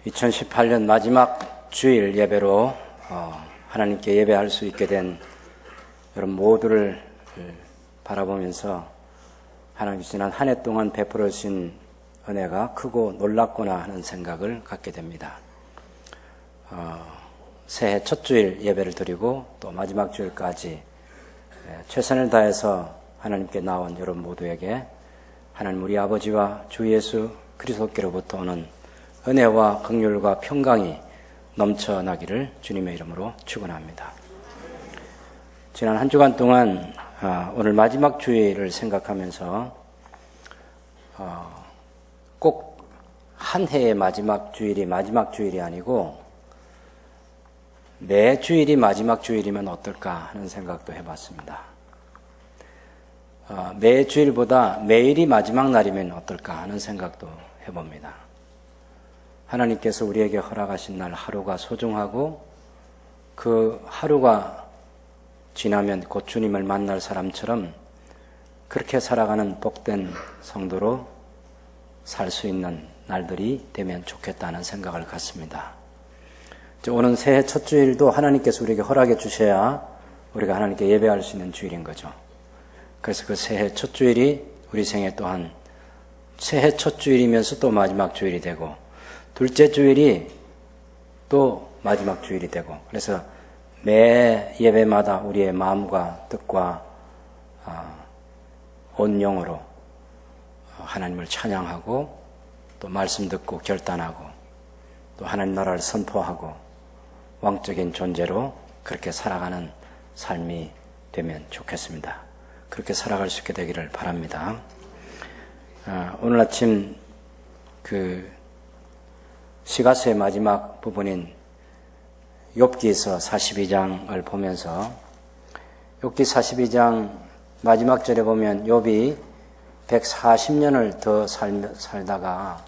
2018년 마지막 주일 예배로 하나님께 예배할 수 있게 된 여러분 모두를 바라보면서 하나님 지난 한 해 동안 베풀어 주신 은혜가 크고 놀랍구나 하는 생각을 갖게 됩니다. 새해 첫 주일 예배를 드리고 또 마지막 주일까지 최선을 다해서 하나님께 나온 여러분 모두에게 하나님 우리 아버지와 주 예수 그리스도께로부터 오는 은혜와 긍휼과 평강이 넘쳐나기를 주님의 이름으로 축원합니다. 지난 한 주간 동안 오늘 마지막 주일을 생각하면서 꼭 한 해의 마지막 주일이 아니고 매 주일이 마지막 주일이면 어떨까 하는 생각도 해봤습니다. 매 주일보다 매일이 마지막 날이면 어떨까 하는 생각도 해봅니다. 하나님께서 우리에게 허락하신 날 하루가 소중하고 그 하루가 지나면 곧 주님을 만날 사람처럼 그렇게 살아가는 복된 성도로 살 수 있는 날들이 되면 좋겠다는 생각을 갖습니다. 오는 새해 첫 주일도 하나님께서 우리에게 허락해 주셔야 우리가 하나님께 예배할 수 있는 주일인 거죠. 그래서 그 새해 첫 주일이 우리 생애 또한 새해 첫 주일이면서 또 마지막 주일이 되고 둘째 주일이 또 마지막 주일이 되고 그래서 매 예배마다 우리의 마음과 뜻과 온 영으로 하나님을 찬양하고 또 말씀 듣고 결단하고 또 하나님 나라를 선포하고 왕적인 존재로 그렇게 살아가는 삶이 되면 좋겠습니다. 그렇게 살아갈 수 있게 되기를 바랍니다. 오늘 아침 시가서의 마지막 부분인 욥기서 42장을 보면서 욥기 42장 마지막 절에 보면 욥이 140년을 더 살다가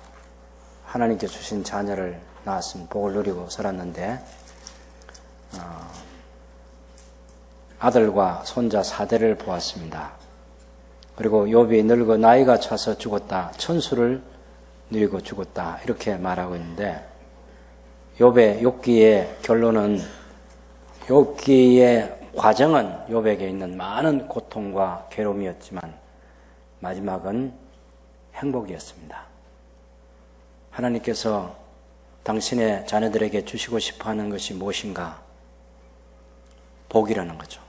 하나님께 주신 자녀를 낳았으면 복을 누리고 살았는데 아들과 손자 4대를 보았습니다. 그리고 욥이 늙어 나이가 차서 죽었다. 천수를 누리고 죽었다. 이렇게 말하고 있는데 욥기의 결론은 욥기의 과정은 욥에게 있는 많은 고통과 괴로움이었지만 마지막은 행복이었습니다. 하나님께서 당신의 자녀들에게 주시고 싶어하는 것이 무엇인가? 복이라는 거죠.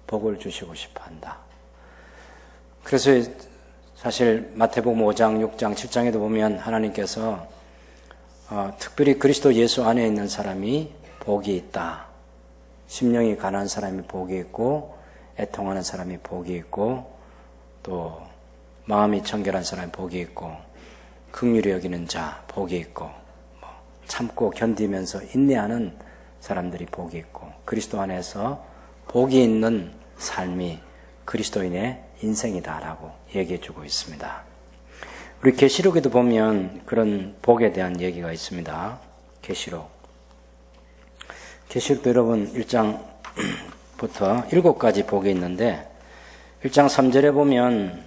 복을 주시고 싶어한다. 그래서 사실 마태복음 5장, 6장, 7장에도 보면 하나님께서 특별히 그리스도 예수 안에 있는 사람이 복이 있다. 심령이 가난한 사람이 복이 있고 애통하는 사람이 복이 있고 또 마음이 청결한 사람이 복이 있고 긍휼히 여기는 자 복이 있고 참고 견디면서 인내하는 사람들이 복이 있고 그리스도 안에서 복이 있는 삶이 그리스도인의 인생이다라고 얘기해 주고 있습니다. 우리 계시록에도 보면 그런 복에 대한 얘기가 있습니다. 계시록도 여러분 1장부터 7가지 복이 있는데 1장 3절에 보면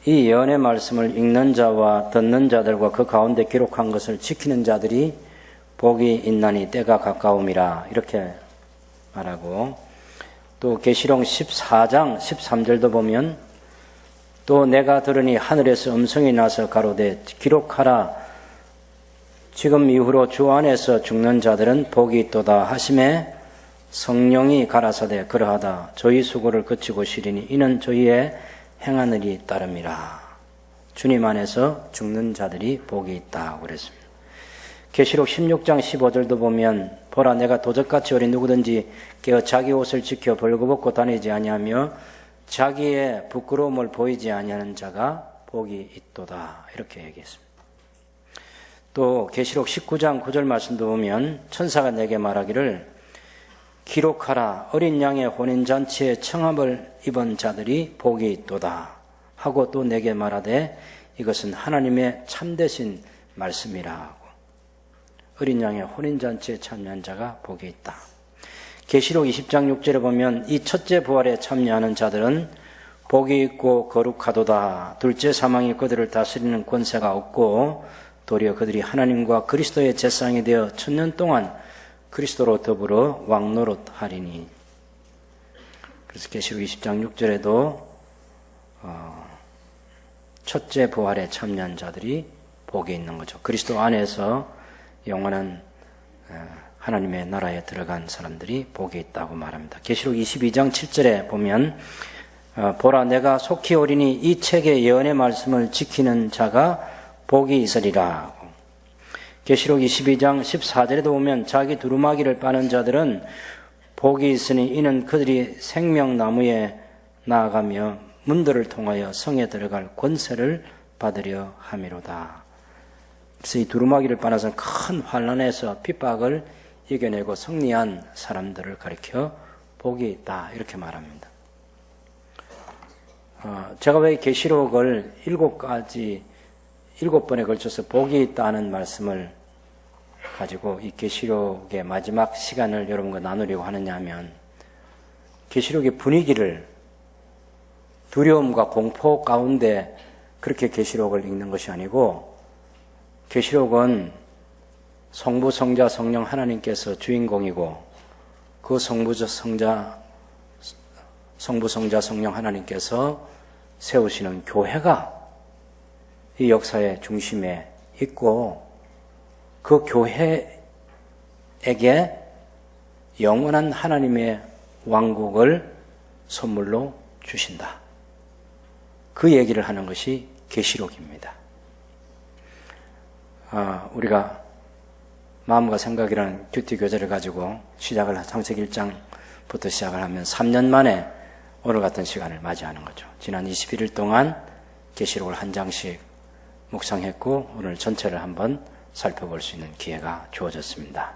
이 예언의 말씀을 읽는 자와 듣는 자들과 그 가운데 기록한 것을 지키는 자들이 복이 있나니 때가 가까움이라 이렇게 말하고 또 계시록 14장 13절도 보면 또 내가 들으니 하늘에서 음성이 나서 가로되 기록하라 지금 이후로 주 안에서 죽는 자들은 복이 있도다 하심에 성령이 가라사대 그러하다 저희 수고를 그치고 시리니 이는 저희의 행한 일이 따름이라. 주님 안에서 죽는 자들이 복이 있다고 그랬습니다. 계시록 16장 15절도 보면 보라 내가 도적같이 어린 누구든지 깨어 자기 옷을 지켜 벌거벗고 다니지 아니하며 자기의 부끄러움을 보이지 아니하는 자가 복이 있도다 이렇게 얘기했습니다. 또 계시록 19장 9절 말씀도 보면 천사가 내게 말하기를 기록하라 어린 양의 혼인잔치에 청함을 입은 자들이 복이 있도다 하고 또 내게 말하되 이것은 하나님의 참되신 말씀이라. 어린 양의 혼인잔치에 참여한 자가 복이 있다. 계시록 20장 6절에 보면 이 첫째 부활에 참여하는 자들은 복이 있고 거룩하도다. 둘째 사망이 그들을 다스리는 권세가 없고 도리어 그들이 하나님과 그리스도의 제사장이 되어 1000년 동안 그리스도로 더불어 왕노릇하리니. 그래서 계시록 20장 6절에도 첫째 부활에 참여한 자들이 복이 있는 거죠. 그리스도 안에서 영원한 하나님의 나라에 들어간 사람들이 복이 있다고 말합니다. 계시록 22장 7절에 보면 보라 내가 속히 오리니 이 책의 예언의 말씀을 지키는 자가 복이 있으리라. 계시록 22장 14절에도 보면 자기 두루마기를 빠는 자들은 복이 있으니 이는 그들이 생명나무에 나아가며 문들을 통하여 성에 들어갈 권세를 받으려 함이로다. 그래서 이 두루마기를 빠는 큰 환난에서 핍박을 이겨내고 승리한 사람들을 가리켜 복이 있다 이렇게 말합니다. 제가 왜 계시록을 7번에 걸쳐서 복이 있다는 말씀을 가지고 이 계시록의 마지막 시간을 여러분과 나누려고 하느냐 하면 계시록의 분위기를 두려움과 공포 가운데 그렇게 계시록을 읽는 것이 아니고 계시록은 성부, 성자, 성령 하나님께서 주인공이고 그 성부, 성자, 성령 하나님께서 세우시는 교회가 이 역사의 중심에 있고 그 교회에게 영원한 하나님의 왕국을 선물로 주신다. 그 얘기를 하는 것이 계시록입니다. 우리가 마음과 생각이라는 듀티 교재를 가지고 창세기 1장부터 시작을 하면 3년 만에 오늘 같은 시간을 맞이하는 거죠. 지난 21일 동안 계시록을 한 장씩 묵상했고 오늘 전체를 한번 살펴볼 수 있는 기회가 주어졌습니다.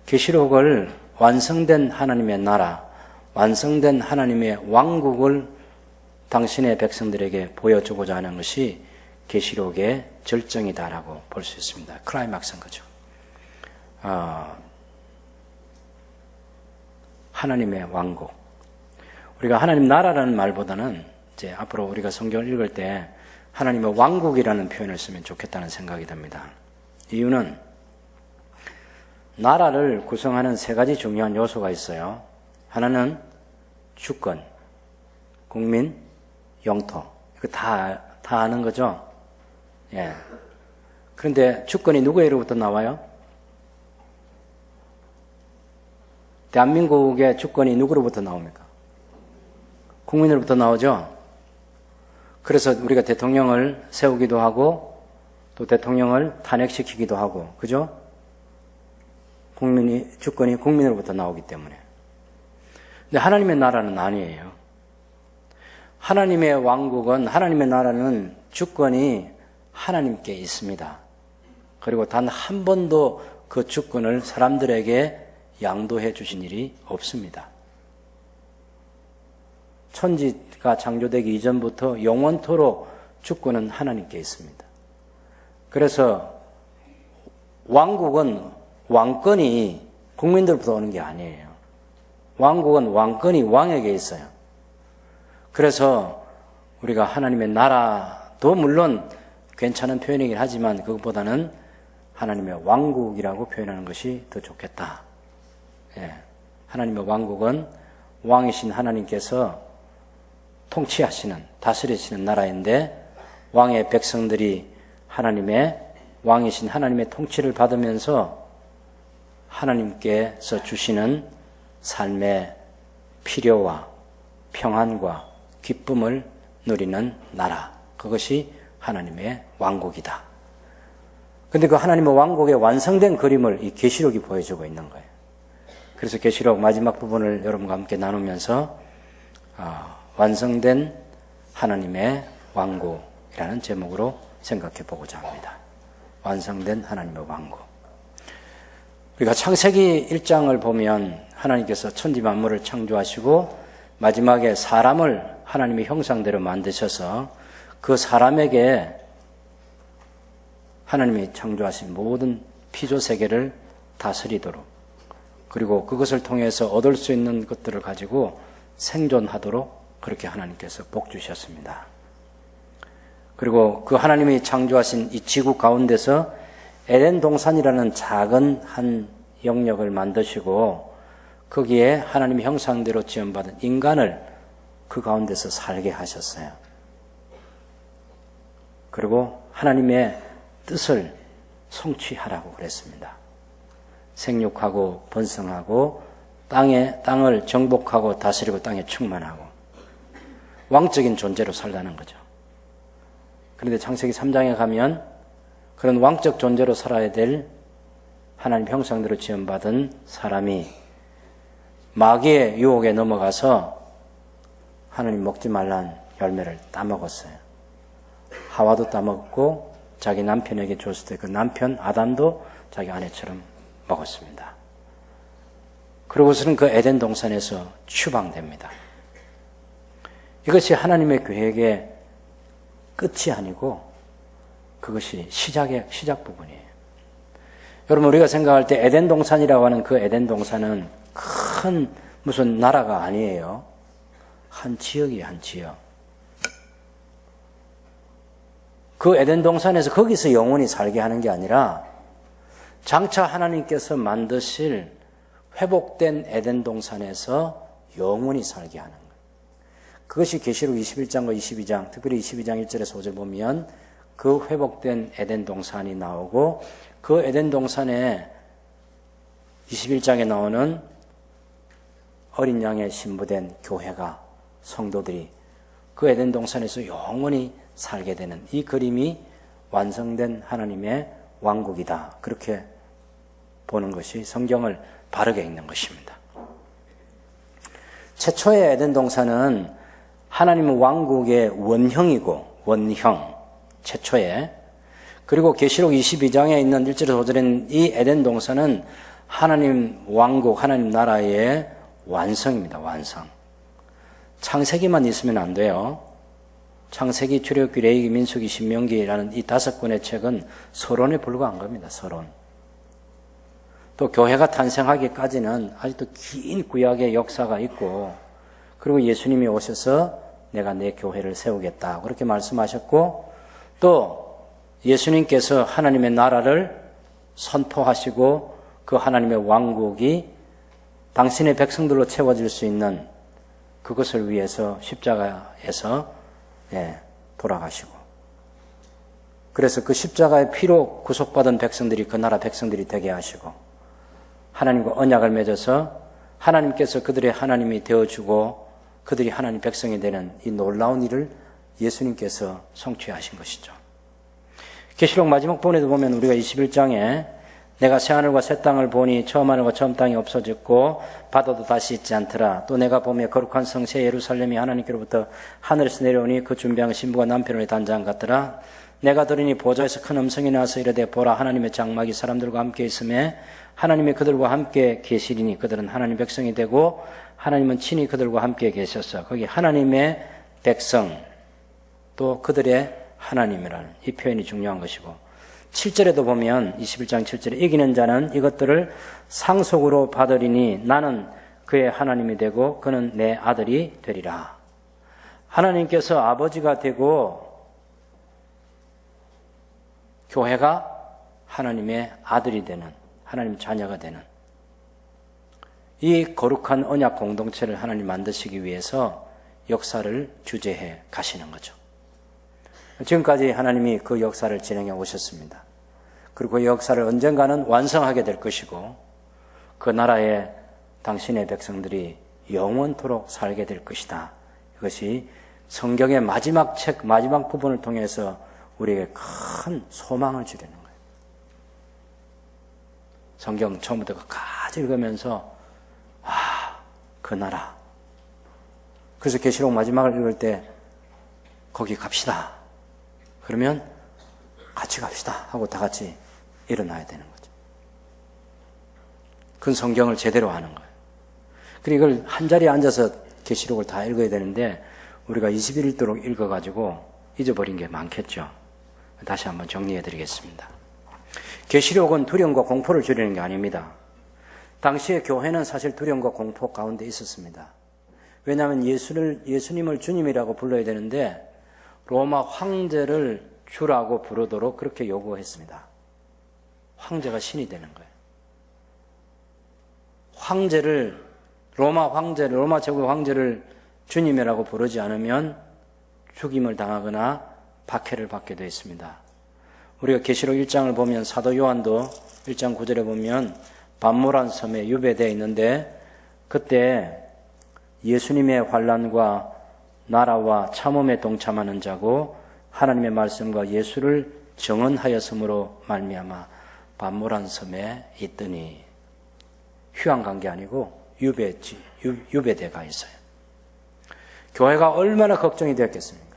계시록을 완성된 하나님의 나라, 완성된 하나님의 왕국을 당신의 백성들에게 보여주고자 하는 것이 계시록의 절정이다라고 볼 수 있습니다. 클라이막스인 거죠. 하나님의 왕국. 우리가 하나님 나라라는 말보다는 이제 앞으로 우리가 성경을 읽을 때 하나님의 왕국이라는 표현을 쓰면 좋겠다는 생각이 듭니다. 이유는 나라를 구성하는 3가지 중요한 요소가 있어요. 하나는 주권, 국민, 영토. 이거 다 아는 거죠? 예. 그런데 주권이 누구에게로부터 나와요? 대한민국의 주권이 누구로부터 나옵니까? 국민으로부터 나오죠? 그래서 우리가 대통령을 세우기도 하고 또 대통령을 탄핵시키기도 하고, 그죠? 주권이 국민으로부터 나오기 때문에. 근데 하나님의 나라는 아니에요. 하나님의 왕국은, 하나님의 나라는 주권이 하나님께 있습니다. 그리고 단 한 번도 그 주권을 사람들에게 양도해 주신 일이 없습니다. 천지가 창조되기 이전부터 영원토록 주권은 하나님께 있습니다. 그래서 왕권이 국민들부터 오는 게 아니에요. 왕국은 왕권이 왕에게 있어요. 그래서 우리가 하나님의 나라도 물론 괜찮은 표현이긴 하지만 그것보다는 하나님의 왕국이라고 표현하는 것이 더 좋겠다. 예. 하나님의 왕국은 왕이신 하나님께서 통치하시는, 다스리시는 나라인데 왕의 백성들이 왕이신 하나님의 통치를 받으면서 하나님께서 주시는 삶의 필요와 평안과 기쁨을 누리는 나라. 그것이 하나님의 왕국이다. 그런데 그 하나님의 왕국의 완성된 그림을 이 계시록이 보여주고 있는 거예요. 그래서 계시록 마지막 부분을 여러분과 함께 나누면서 완성된 하나님의 왕국이라는 제목으로 생각해 보고자 합니다. 완성된 하나님의 왕국. 우리가 창세기 1장을 보면 하나님께서 천지 만물을 창조하시고 마지막에 사람을 하나님의 형상대로 만드셔서 그 사람에게 하나님이 창조하신 모든 피조세계를 다스리도록 그리고 그것을 통해서 얻을 수 있는 것들을 가지고 생존하도록 그렇게 하나님께서 복 주셨습니다. 그리고 그 하나님이 창조하신 이 지구 가운데서 에덴 동산이라는 작은 한 영역을 만드시고 거기에 하나님의 형상대로 지음받은 인간을 그 가운데서 살게 하셨어요. 그리고 하나님의 뜻을 성취하라고 그랬습니다. 생육하고 번성하고 땅을 정복하고 다스리고 땅에 충만하고 왕적인 존재로 살라는 거죠. 그런데 창세기 3장에 가면 그런 왕적 존재로 살아야 될 하나님 형상대로 지음받은 사람이 마귀의 유혹에 넘어가서 하나님 먹지 말란 열매를 따먹었어요. 하와도 따먹고 자기 남편에게 줬을 때 그 남편 아담도 자기 아내처럼 먹었습니다. 그러고서는 그 에덴 동산에서 추방됩니다. 이것이 하나님의 계획의 끝이 아니고 그것이 시작 부분이에요. 여러분, 우리가 생각할 때 에덴 동산이라고 하는 그 에덴 동산은 큰 무슨 나라가 아니에요. 한 지역이에요, 한 지역. 그 에덴 동산에서 거기서 영원히 살게 하는 게 아니라 장차 하나님께서 만드실 회복된 에덴 동산에서 영원히 살게 하는 거예요. 그것이 계시록 21장과 22장, 특별히 22장 1절에서 5절 보면 그 회복된 에덴 동산이 나오고 그 에덴 동산에 21장에 나오는 어린 양의 신부된 교회가 성도들이 그 에덴 동산에서 영원히 살게 되는 이 그림이 완성된 하나님의 왕국이다. 그렇게 보는 것이 성경을 바르게 읽는 것입니다. 최초의 에덴 동산은 하나님의 왕국의 원형이고 원형 최초의 그리고 계시록 22장에 있는 1절에서 5절에 이 에덴 동산은 하나님 왕국 하나님 나라의 완성입니다. 완성. 창세기만 있으면 안 돼요. 창세기, 출애굽기, 레위기, 민수기, 신명기라는 이 5권의 책은 서론에 불과한 겁니다. 서론. 또 교회가 탄생하기까지는 아직도 긴 구약의 역사가 있고 그리고 예수님이 오셔서 내가 내 교회를 세우겠다 그렇게 말씀하셨고 또 예수님께서 하나님의 나라를 선포하시고 그 하나님의 왕국이 당신의 백성들로 채워질 수 있는 그것을 위해서 십자가에서 돌아가시고 그래서 그 십자가의 피로 구속받은 백성들이 그 나라 백성들이 되게 하시고 하나님과 언약을 맺어서 하나님께서 그들의 하나님이 되어주고 그들이 하나님 백성이 되는 이 놀라운 일을 예수님께서 성취하신 것이죠. 계시록 마지막 부분에도 보면 우리가 21장에 내가 새하늘과 새 땅을 보니 처음 하늘과 처음 땅이 없어졌고 바다도 다시 있지 않더라. 또 내가 보며 거룩한 성 새 예루살렘이 하나님께로부터 하늘에서 내려오니 그 준비한 신부가 남편의 단장 같더라. 내가 들으니 보좌에서 큰 음성이 나서 이르되 보라 하나님의 장막이 사람들과 함께 있음에 하나님이 그들과 함께 계시리니 그들은 하나님 백성이 되고 하나님은 친히 그들과 함께 계셨어. 거기 하나님의 백성 또 그들의 하나님이라는 이 표현이 중요한 것이고 7절에도 보면 21장 7절에 이기는 자는 이것들을 상속으로 받으리니 나는 그의 하나님이 되고 그는 내 아들이 되리라. 하나님께서 아버지가 되고 교회가 하나님의 아들이 되는 하나님 자녀가 되는 이 거룩한 언약 공동체를 하나님 만드시기 위해서 역사를 주재해 가시는 거죠. 지금까지 하나님이 그 역사를 진행해 오셨습니다. 그리고 그 역사를 언젠가는 완성하게 될 것이고 그 나라에 당신의 백성들이 영원토록 살게 될 것이다. 이것이 성경의 마지막 책, 마지막 부분을 통해서 우리에게 큰 소망을 주려는 거예요. 성경 처음부터 끝까지 읽으면서 그 나라. 그래서 계시록 마지막을 읽을 때 거기 갑시다. 그러면 같이 갑시다 하고 다 같이 일어나야 되는 거죠. 그건 성경을 제대로 하는 거예요. 그리고 이걸 한 자리에 앉아서 계시록을 다 읽어야 되는데 우리가 21일 동안 읽어가지고 잊어버린 게 많겠죠. 다시 한번 정리해 드리겠습니다. 계시록은 두려움과 공포를 줄이는 게 아닙니다. 당시의 교회는 사실 두려움과 공포 가운데 있었습니다. 왜냐하면 예수님을 주님이라고 불러야 되는데 로마 황제를 주라고 부르도록 그렇게 요구했습니다. 황제가 신이 되는 거예요. 로마 제국 황제를 주님이라고 부르지 않으면 죽임을 당하거나 박해를 받게 되어 있습니다. 우리가 계시록 1장을 보면 사도 요한도 1장 9절에 보면 반모란 섬에 유배되어 있는데 그때 예수님의 환난과 나라와 참음에 동참하는 자고 하나님의 말씀과 예수를 정언하였으므로 말미암아 반모란 섬에 있더니 휴양 간 게 아니고 유배돼 가 있어요. 교회가 얼마나 걱정이 되었겠습니까?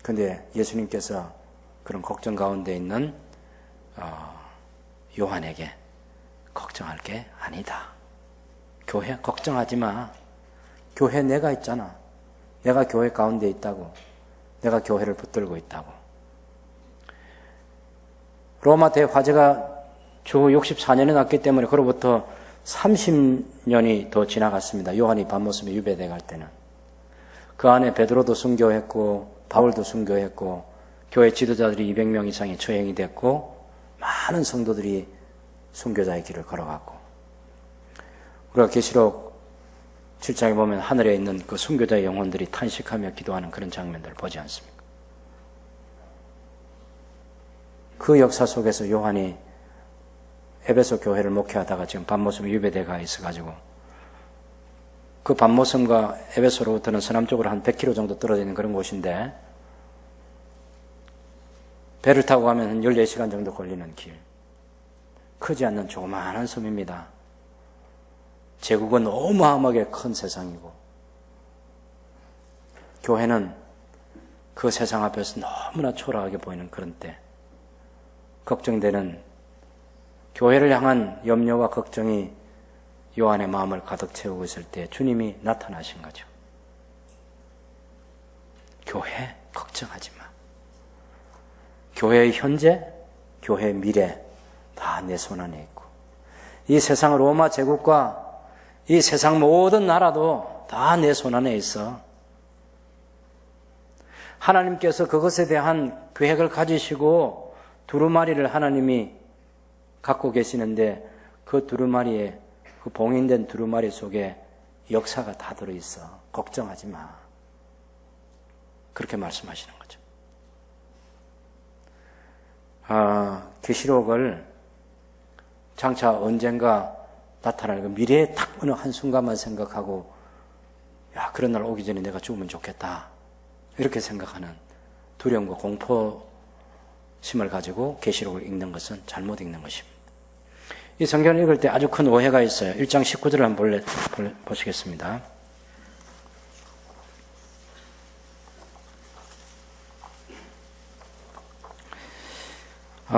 근데 예수님께서 그런 걱정 가운데 있는 요한에게 걱정할 게 아니다. 교회 걱정하지 마. 교회 내가 있잖아. 내가 교회 가운데 있다고. 내가 교회를 붙들고 있다고. 로마 대화재가 주 64년에 났기 때문에 그로부터 30년이 더 지나갔습니다. 요한이 반모섬에 유배돼 갈 때는. 그 안에 베드로도 순교했고 바울도 순교했고 교회 지도자들이 200명 이상이 처형이 됐고 많은 성도들이 순교자의 길을 걸어갔고 우리가 계시록 7장에 보면 하늘에 있는 그 순교자의 영혼들이 탄식하며 기도하는 그런 장면들을 보지 않습니까? 그 역사 속에서 요한이 에베소 교회를 목회하다가 지금 반모섬에 유배돼가 있어가지고 그 반모섬과 에베소로부터는 서남쪽으로 한 100km 정도 떨어져 있는 그런 곳인데 배를 타고 가면 한 14시간 정도 걸리는 길. 크지 않는 조그마한 섬입니다. 제국은 어마어마하게 큰 세상이고 교회는 그 세상 앞에서 너무나 초라하게 보이는 그런 때 걱정되는 교회를 향한 염려와 걱정이 요한의 마음을 가득 채우고 있을 때 주님이 나타나신 거죠. 교회 걱정하지 마. 교회의 현재, 교회의 미래 다 내 손 안에 있고 이 세상 로마 제국과 이 세상 모든 나라도 다 내 손 안에 있어. 하나님께서 그것에 대한 계획을 가지시고 두루마리를 하나님이 갖고 계시는데 그 두루마리에 그 봉인된 두루마리 속에 역사가 다 들어있어. 걱정하지 마. 그렇게 말씀하시는 거죠. 계시록을 장차 언젠가 나타날 그 미래에 딱 어느 한순간만 생각하고 야 그런 날 오기 전에 내가 죽으면 좋겠다 이렇게 생각하는 두려움과 공포심을 가지고 계시록을 읽는 것은 잘못 읽는 것입니다. 이 성경을 읽을 때 아주 큰 오해가 있어요. 1장 19절을 한번 보시겠습니다. 일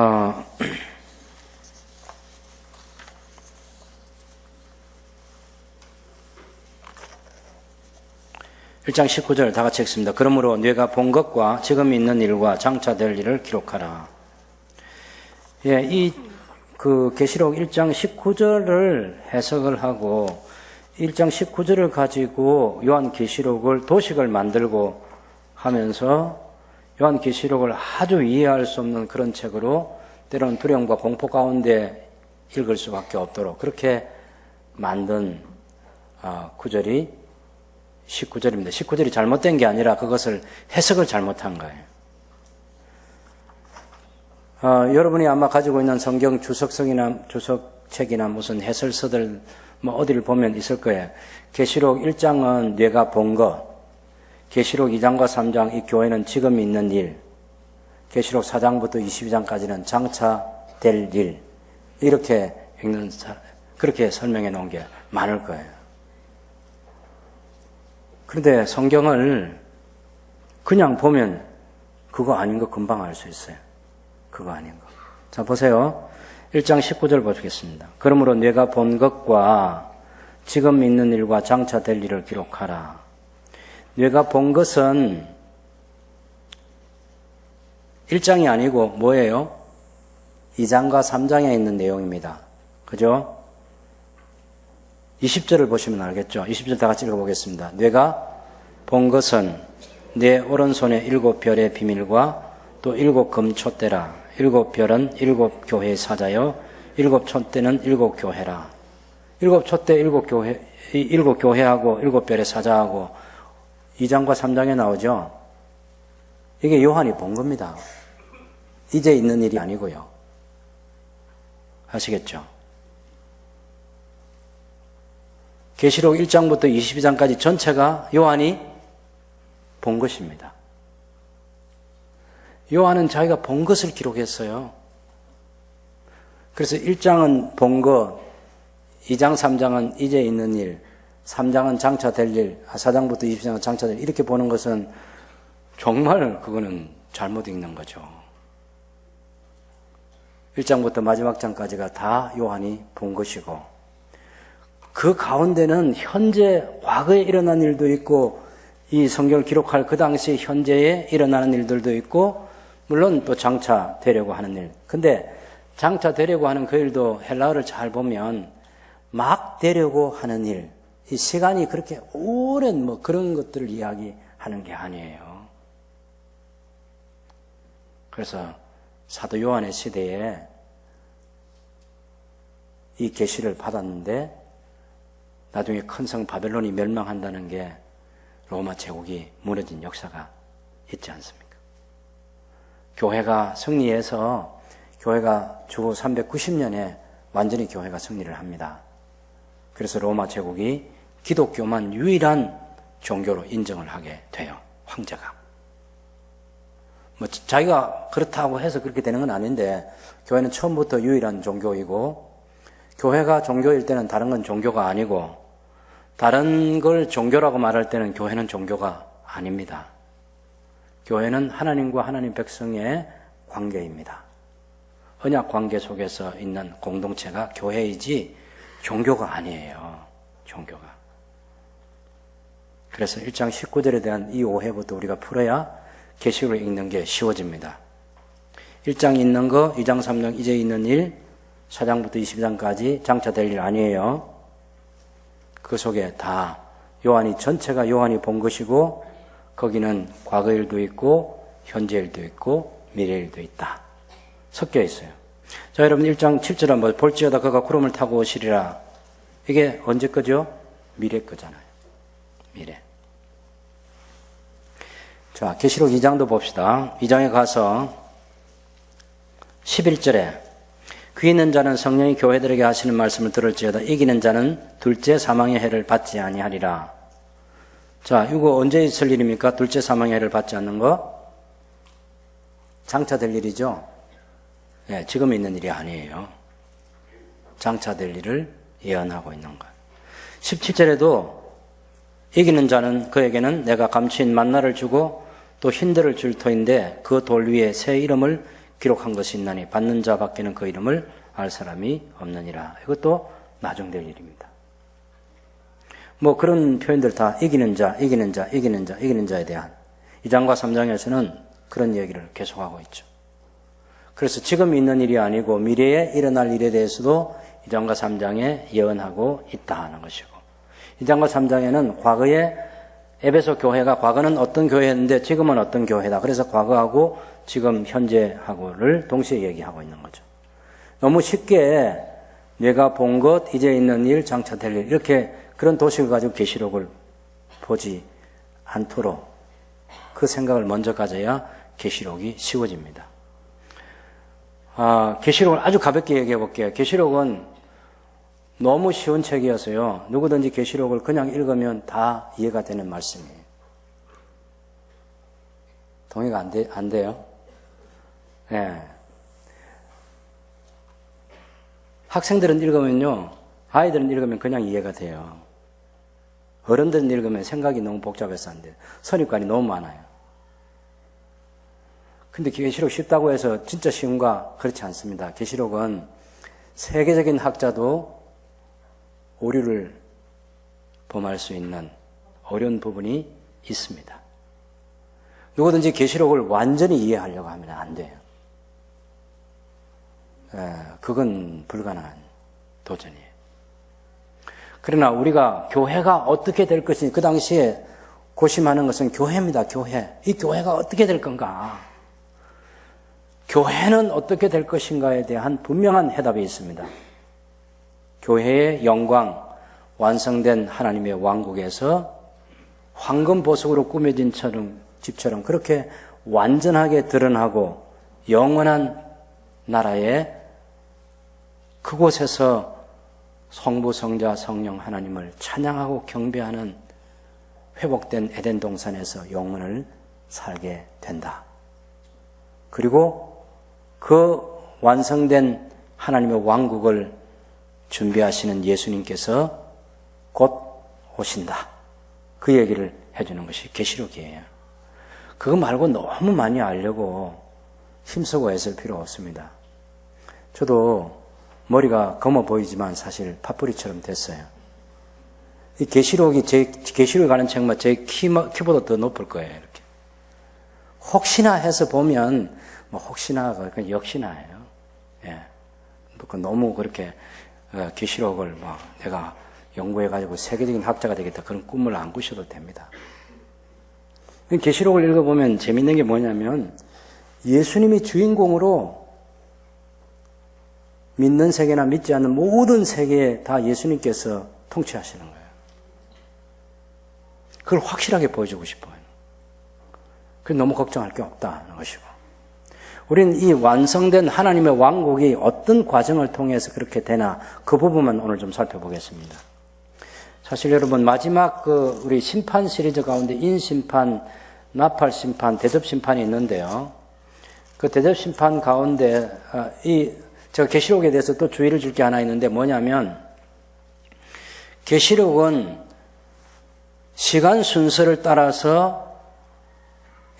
1장 19절 다 같이 읽습니다. 그러므로 네가 본 것과 지금 있는 일과 장차 될 일을 기록하라. 예, 그 계시록 1장 19절을 해석을 하고 1장 19절을 가지고 요한계시록을 도식을 만들고 하면서 요한계시록을 아주 이해할 수 없는 그런 책으로 때로는 두려움과 공포 가운데 읽을 수밖에 없도록 그렇게 만든 구절이 19절입니다. 19절이 잘못된 게 아니라 그것을 해석을 잘못한 거예요. 여러분이 아마 가지고 있는 성경 주석책이나 무슨 해설서들 어디를 보면 있을 거예요. 계시록 1장은 네가 본 것, 계시록 2장과 3장 이 교회는 지금 있는 일, 계시록 4장부터 22장까지는 장차 될 일 이렇게 읽는 그렇게 설명해 놓은 게 많을 거예요. 그런데 성경을 그냥 보면 그거 아닌 거 금방 알 수 있어요. 그거 아닌 거. 자, 보세요. 1장 19절 보시겠습니다. 그러므로 네가 본 것과 지금 있는 일과 장차 될 일을 기록하라. 네가 본 것은 1장이 아니고 뭐예요? 2장과 3장에 있는 내용입니다. 그죠? 20절을 보시면 알겠죠? 20절 다 같이 읽어보겠습니다. 네가 본 것은 내 오른손의 7별의 비밀과 또 7금촛대라. 7별은 7교회의 사자요 7촛대는 7교회라. 7촛대 7교회, 7교회하고 7별의 사자하고 2장과 3장에 나오죠. 이게 요한이 본 겁니다. 이제 있는 일이 아니고요. 아시겠죠? 계시록 1장부터 22장까지 전체가 요한이 본 것입니다. 요한은 자기가 본 것을 기록했어요. 그래서 1장은 본 것, 2장, 3장은 이제 있는 일, 3장은 장차 될 일, 4장부터 20장은 장차 될 일, 이렇게 보는 것은 정말 그거는 잘못 읽는 거죠. 1장부터 마지막 장까지가 다 요한이 본 것이고, 그 가운데는 현재 과거에 일어난 일도 있고, 이 성경을 기록할 그 당시 현재에 일어나는 일들도 있고, 물론 또 장차 되려고 하는 일. 근데 장차 되려고 하는 그 일도 헬라어를 잘 보면 막 되려고 하는 일, 이 시간이 그렇게 오랜 뭐 그런 것들을 이야기하는 게 아니에요. 그래서 사도 요한의 시대에 이 계시를 받았는데 나중에 큰 성 바벨론이 멸망한다는 게 로마 제국이 무너진 역사가 있지 않습니까? 교회가 승리해서 교회가 주후 390년에 완전히 교회가 승리를 합니다. 그래서 로마 제국이 기독교만 유일한 종교로 인정을 하게 돼요. 황제가. 뭐 자기가 그렇다고 해서 그렇게 되는 건 아닌데 교회는 처음부터 유일한 종교이고 교회가 종교일 때는 다른 건 종교가 아니고 다른 걸 종교라고 말할 때는 교회는 종교가 아닙니다. 교회는 하나님과 하나님 백성의 관계입니다. 언약 관계 속에서 있는 공동체가 교회이지 종교가 아니에요. 종교가. 그래서 1장 19절에 대한 이 오해부터 우리가 풀어야 계시록을 읽는 게 쉬워집니다. 1장 있는 거, 2장 3장 이제 있는 일, 4장부터 22장까지 장차 될 일 아니에요. 그 속에 다 요한이 전체가 요한이 본 것이고 거기는 과거 일도 있고 현재 일도 있고 미래 일도 있다. 섞여 있어요. 자, 여러분 1장 7절 한번 볼지어다 그가 구름을 타고 오시리라. 이게 언제 거죠? 미래 거잖아요. 미래. 자, 계시록 2장도 봅시다. 2장에 가서 11절에 귀 있는 자는 성령이 교회들에게 하시는 말씀을 들을지어다. 이기는 자는 둘째 사망의 해를 받지 아니하리라. 자, 이거 언제 있을 일입니까? 둘째 사망의 해를 받지 않는 거? 장차 될 일이죠? 네, 지금 있는 일이 아니에요. 장차 될 일을 예언하고 있는 거예요. 17절에도 이기는 자는 그에게는 내가 감추인 만나를 주고 또 흰들을 줄 터인데 그 돌 위에 새 이름을 기록한 것이 있나니 받는 자 밖에는 그 이름을 알 사람이 없느니라. 이것도 나중될 일입니다. 뭐 그런 표현들 다 이기는 자, 이기는 자, 이기는 자, 이기는 자에 대한 2장과 3장에서는 그런 얘기를 계속하고 있죠. 그래서 지금 있는 일이 아니고 미래에 일어날 일에 대해서도 2장과 3장에 예언하고 있다 하는 것이고 2장과 3장에는 과거에 에베소 교회가 과거는 어떤 교회였는데 지금은 어떤 교회다. 그래서 과거하고 지금 현재하고를 동시에 얘기하고 있는 거죠. 너무 쉽게 내가 본 것, 이제 있는 일, 장차 될 일 이렇게 그런 도식을 가지고 계시록을 보지 않도록 그 생각을 먼저 가져야 계시록이 쉬워집니다. 계시록을 아주 가볍게 얘기해 볼게요. 계시록은 너무 쉬운 책이어서요. 누구든지 계시록을 그냥 읽으면 다 이해가 되는 말씀이에요. 동의가 안 돼요? 네. 학생들은 읽으면요. 아이들은 읽으면 그냥 이해가 돼요. 어른들은 읽으면 생각이 너무 복잡해서 안 돼요. 선입관이 너무 많아요. 근데 계시록 쉽다고 해서 진짜 쉬운가? 그렇지 않습니다. 계시록은 세계적인 학자도 오류를 범할 수 있는 어려운 부분이 있습니다. 누구든지 계시록을 완전히 이해하려고 하면 안 돼요. 그건 불가능한 도전이에요. 그러나 우리가 교회가 어떻게 될 것인지 그 당시에 고심하는 것은 교회입니다. 교회. 이 교회가 어떻게 될 건가? 교회는 어떻게 될 것인가에 대한 분명한 해답이 있습니다. 교회의 영광, 완성된 하나님의 왕국에서 황금 보석으로 꾸며진 집처럼 그렇게 완전하게 드러나고 영원한 나라에 그곳에서 성부, 성자, 성령 하나님을 찬양하고 경배하는 회복된 에덴 동산에서 영원을 살게 된다. 그리고 그 완성된 하나님의 왕국을 준비하시는 예수님께서 곧 오신다. 그 얘기를 해주는 것이 계시록이에요. 그거 말고 너무 많이 알려고 힘쓰고 애쓸 필요 없습니다. 저도 머리가 검어 보이지만 사실 팥뿌리처럼 됐어요. 이 계시록이 계시록에 관한 책만 제 키보다 더 높을 거예요. 이렇게. 혹시나 해서 보면 혹시나가 역시나예요. 예. 너무 그렇게 계시록을 내가 연구해가지고 세계적인 학자가 되겠다 그런 꿈을 안 꾸셔도 됩니다. 계시록을 읽어보면 재밌는 게 뭐냐면 예수님이 주인공으로 믿는 세계나 믿지 않는 모든 세계에 다 예수님께서 통치하시는 거예요. 그걸 확실하게 보여주고 싶어요. 그래서 너무 걱정할 게 없다는 것이고. 우리는 이 완성된 하나님의 왕국이 어떤 과정을 통해서 그렇게 되나 그 부분만 오늘 좀 살펴보겠습니다. 사실 여러분 마지막 우리 심판 시리즈 가운데 인심판, 나팔심판, 대접심판이 있는데요. 그 대접심판 가운데 제가 계시록에 대해서 또 주의를 줄 게 하나 있는데 뭐냐면 계시록은 시간 순서를 따라서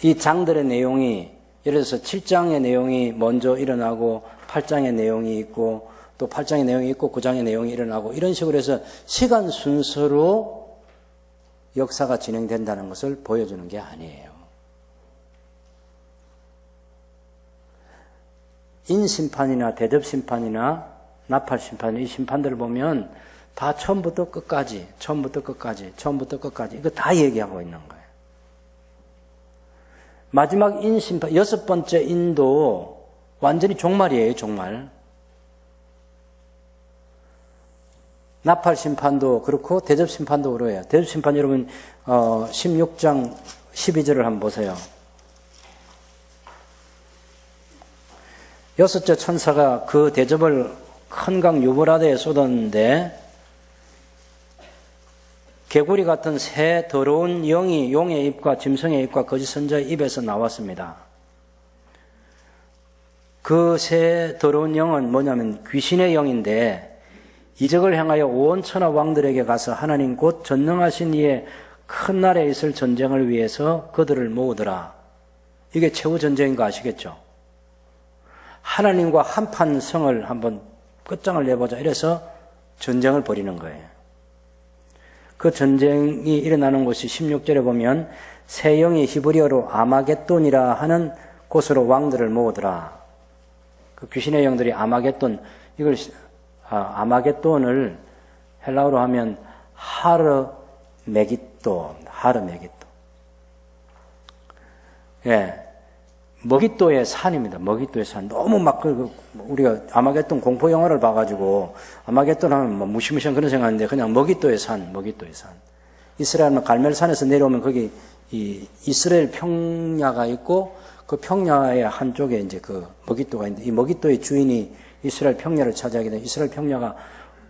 이 장들의 내용이 예를 들어서 7장의 내용이 먼저 일어나고 8장의 내용이 있고 또 8장의 내용이 있고 9장의 내용이 일어나고 이런 식으로 해서 시간 순서로 역사가 진행된다는 것을 보여주는 게 아니에요. 인심판이나 대접심판이나 나팔심판 이 심판들을 보면 다 처음부터 끝까지 이거 다 얘기하고 있는 거예요. 마지막 인심판, 6번째 인도 완전히 종말이에요, 종말. 나팔심판도 그렇고 대접심판도 그래요. 대접심판 여러분 16장 12절을 한번 보세요. 6째 천사가 그 대접을 큰 강 유브라데에 쏟았는데 개구리 같은 새 더러운 영이 용의 입과 짐승의 입과 거짓 선자의 입에서 나왔습니다. 그 새 더러운 영은 뭐냐면 귀신의 영인데 이적을 향하여 온 천하 왕들에게 가서 하나님 곧 전능하신 이의 큰 날에 있을 전쟁을 위해서 그들을 모으더라. 이게 최후 전쟁인 거 아시겠죠? 하나님과 한판 성을 한번 끝장을 내보자 이래서 전쟁을 벌이는 거예요. 그 전쟁이 일어나는 곳이 16절에 보면 새 영이 히브리어로 아마겟돈이라 하는 곳으로 왕들을 모으더라. 그 귀신의 영들이 아마겟돈, 아마겟돈을 헬라어로 하면 하르메기또. 예. 머깃도의 산입니다. 머깃도의 산. 너무 우리가 아마겟돈 공포 영화를 봐가지고 아마겟돈 하면 무시무시한 그런 생각하는데 그냥 머깃도의 산. 이스라엘은 갈멜산에서 내려오면 거기 이 이스라엘 평야가 있고 그 평야의 한쪽에 이제 그 머깃도가 있는데 이 머깃도의 주인이 이스라엘 평야를 차지하게 되면 이스라엘 평야가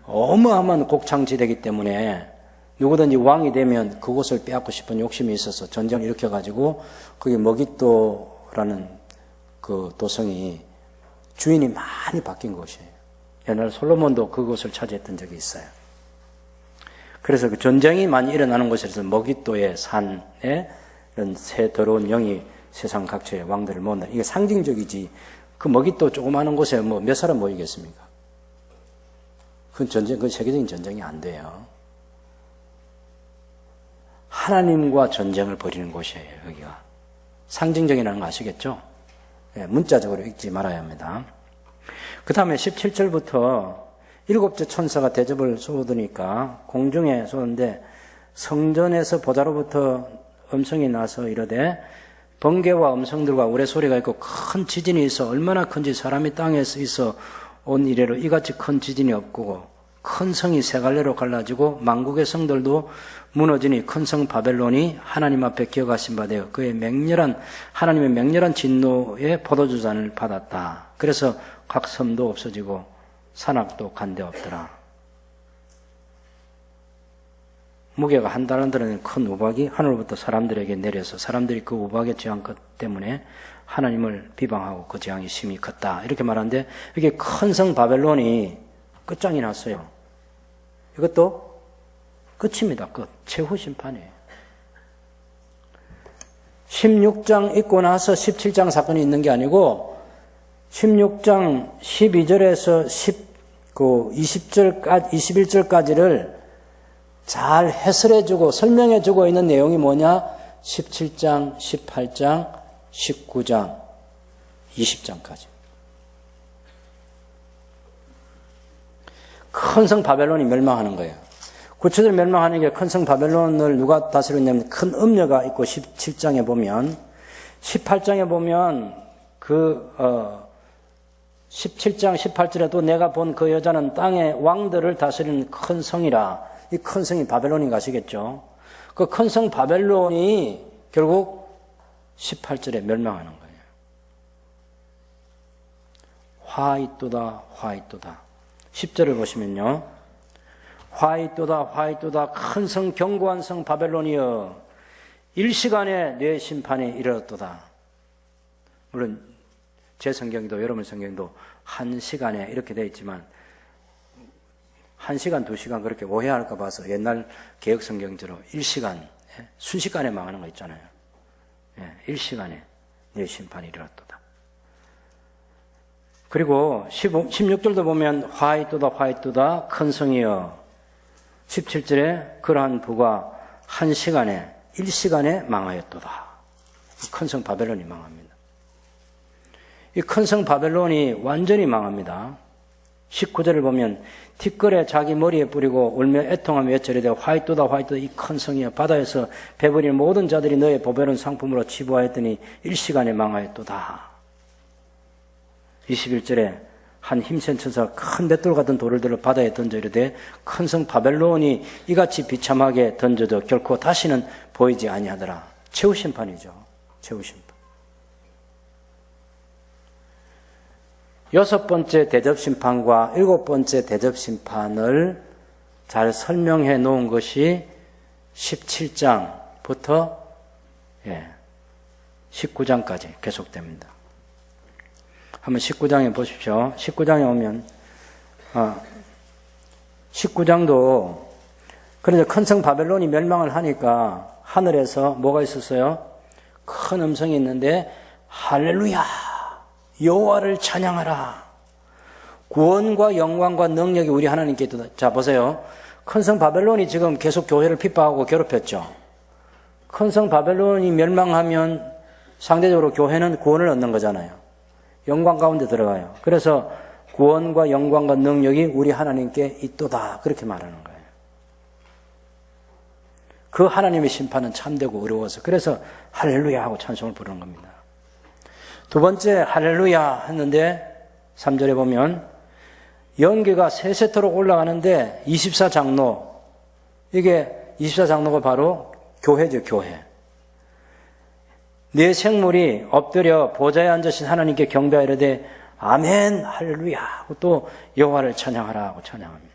어마어마한 곡창지대이기 때문에 누구든지 왕이 되면 그곳을 빼앗고 싶은 욕심이 있어서 전쟁을 일으켜가지고 거기 머깃도라는 그 도성이 주인이 많이 바뀐 곳이에요. 옛날 솔로몬도 그곳을 차지했던 적이 있어요. 그래서 그 전쟁이 많이 일어나는 곳에서 머깃도의 산에 이런 새 더러운 영이 세상 각처의 왕들을 모은다. 이게 상징적이지. 그 머깃도 조그마한 곳에 몇 사람 모이겠습니까? 그건 세계적인 전쟁이 안 돼요. 하나님과 전쟁을 벌이는 곳이에요, 여기가. 상징적이라는 거 아시겠죠? 네, 문자적으로 읽지 말아야 합니다. 그 다음에 17절부터 7째 천사가 대접을 쏟으니까 공중에 쏟는데 성전에서 보좌로부터 음성이 나서 이르되 번개와 음성들과 우레소리가 있고 큰 지진이 있어 얼마나 큰지 사람이 땅에서 있어 온 이래로 이같이 큰 지진이 없고 큰 성이 세 갈래로 갈라지고 만국의 성들도 무너지니 큰 성 바벨론이 하나님 앞에 기억하신 바 되어 그의 하나님의 맹렬한 진노의 포도주잔을 받았다. 그래서 각 섬도 없어지고 산악도 간데 없더라. 무게가 한 달란트라는 큰 우박이 하늘로부터 사람들에게 내려서 사람들이 그 우박의 재앙 것 때문에 하나님을 비방하고 그 재앙이 심히 컸다. 이렇게 말하는데 이게 큰 성 바벨론이 끝장이 났어요. 이것도 끝입니다. 끝. 최후 심판이에요. 16장 읽고 나서 17장 사건이 있는 게 아니고 16장 12절에서 21절까지를 잘 해설해주고 설명해주고 있는 내용이 뭐냐? 17장, 18장, 19장, 20장까지. 큰 성 바벨론이 멸망하는 거예요. 구체적으로 멸망하는 게 큰 성 바벨론을 누가 다스렸냐면 큰 음녀가 있고 17장에 보면 18장에 보면 17장 18절에도 내가 본 그 여자는 땅의 왕들을 다스리는 큰 성이라. 이 큰 성이 바벨론인 가시겠죠. 그 큰 성 바벨론이 결국 18절에 멸망하는 거예요. 화있도다 화있도다. 10절을 보시면요. 화있도다 화있도다 큰 성 견고한 성 바벨론이여 일시간에 내 심판에 이르렀도다. 물론 제 성경도 여러분 성경도 한 시간에 이렇게 되어 있지만 1시간, 2시간 그렇게 오해할까 봐서 옛날 개혁 성경대로 1시간, 순식간에 망하는 거 있잖아요. 1시간에 내 심판이 이르렀도다. 그리고 16절도 보면 화이또다 화이또다 큰 성이여 17절에 그러한 부가 1시간에 1시간에 망하였도다. 큰 성 바벨론이 망합니다. 이 큰 성 바벨론이 완전히 망합니다. 19절을 보면 티끌에 자기 머리에 뿌리고 울며 애통하며 외쳐리되 화이또다 화이또다 이 큰 성이여 바다에서 배부린 모든 자들이 너의 보배로운 상품으로 치부하였더니 일시간에 망하였도다. 21절에 한 힘센 천사가 큰 맷돌 같은 돌을 들어 바다에 던져 이르되 큰 성 바벨론이 이같이 비참하게 던져도 결코 다시는 보이지 아니하더라. 최후 심판이죠. 최후 심판. 6번째 대접심판과 7번째 대접심판을 잘 설명해 놓은 것이 17장부터 19장까지 계속됩니다. 한번 19장에 보십시오. 19장에 오면 19장도 그런데 큰 성 바벨론이 멸망을 하니까 하늘에서 뭐가 있었어요? 큰 음성이 있는데 할렐루야 여호와를 찬양하라. 구원과 영광과 능력이 우리 하나님께 있다. 자 보세요. 큰 성 바벨론이 지금 계속 교회를 핍박하고 괴롭혔죠. 큰 성 바벨론이 멸망하면 상대적으로 교회는 구원을 얻는 거잖아요. 영광 가운데 들어가요. 그래서 구원과 영광과 능력이 우리 하나님께 있도다. 그렇게 말하는 거예요. 그 하나님의 심판은 참되고 어려워서 그래서 할렐루야 하고 찬송을 부르는 겁니다. 두 번째 할렐루야 했는데 3절에 보면 연기가 세세토록 올라가는데 24장로 이게 24장로가 바로 교회죠. 교회. 네 생물이 엎드려 보좌에 앉으신 하나님께 경배하려되 아멘 할렐루야 하고 또 여호와를 찬양하라 하고 찬양합니다.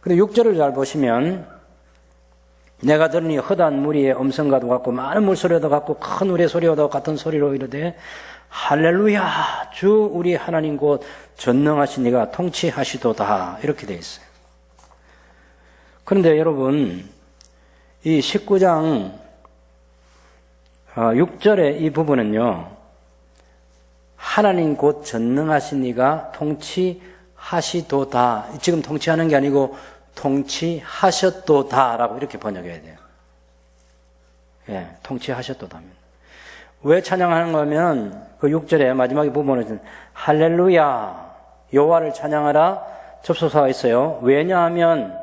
그리고 6절을 잘 보시면 내가 들으니 헛한 무리의 음성과도 같고 많은 물소리와도 같고 큰 우레소리와도 같은 소리로 이르되 할렐루야 주 우리 하나님 곧 전능하신 이가 통치하시도다 이렇게 되어 있어요. 그런데 여러분 이 19장 6절의 이 부분은요 하나님 곧 전능하신 이가 통치하시도다 지금 통치하는 게 아니고 통치하셨도다라고 이렇게 번역해야 돼요. 통치하셨도다입니다. 왜 찬양하는 거면 그 6절에 마지막에 부분은 할렐루야 여호와를 찬양하라 접속사가 있어요. 왜냐하면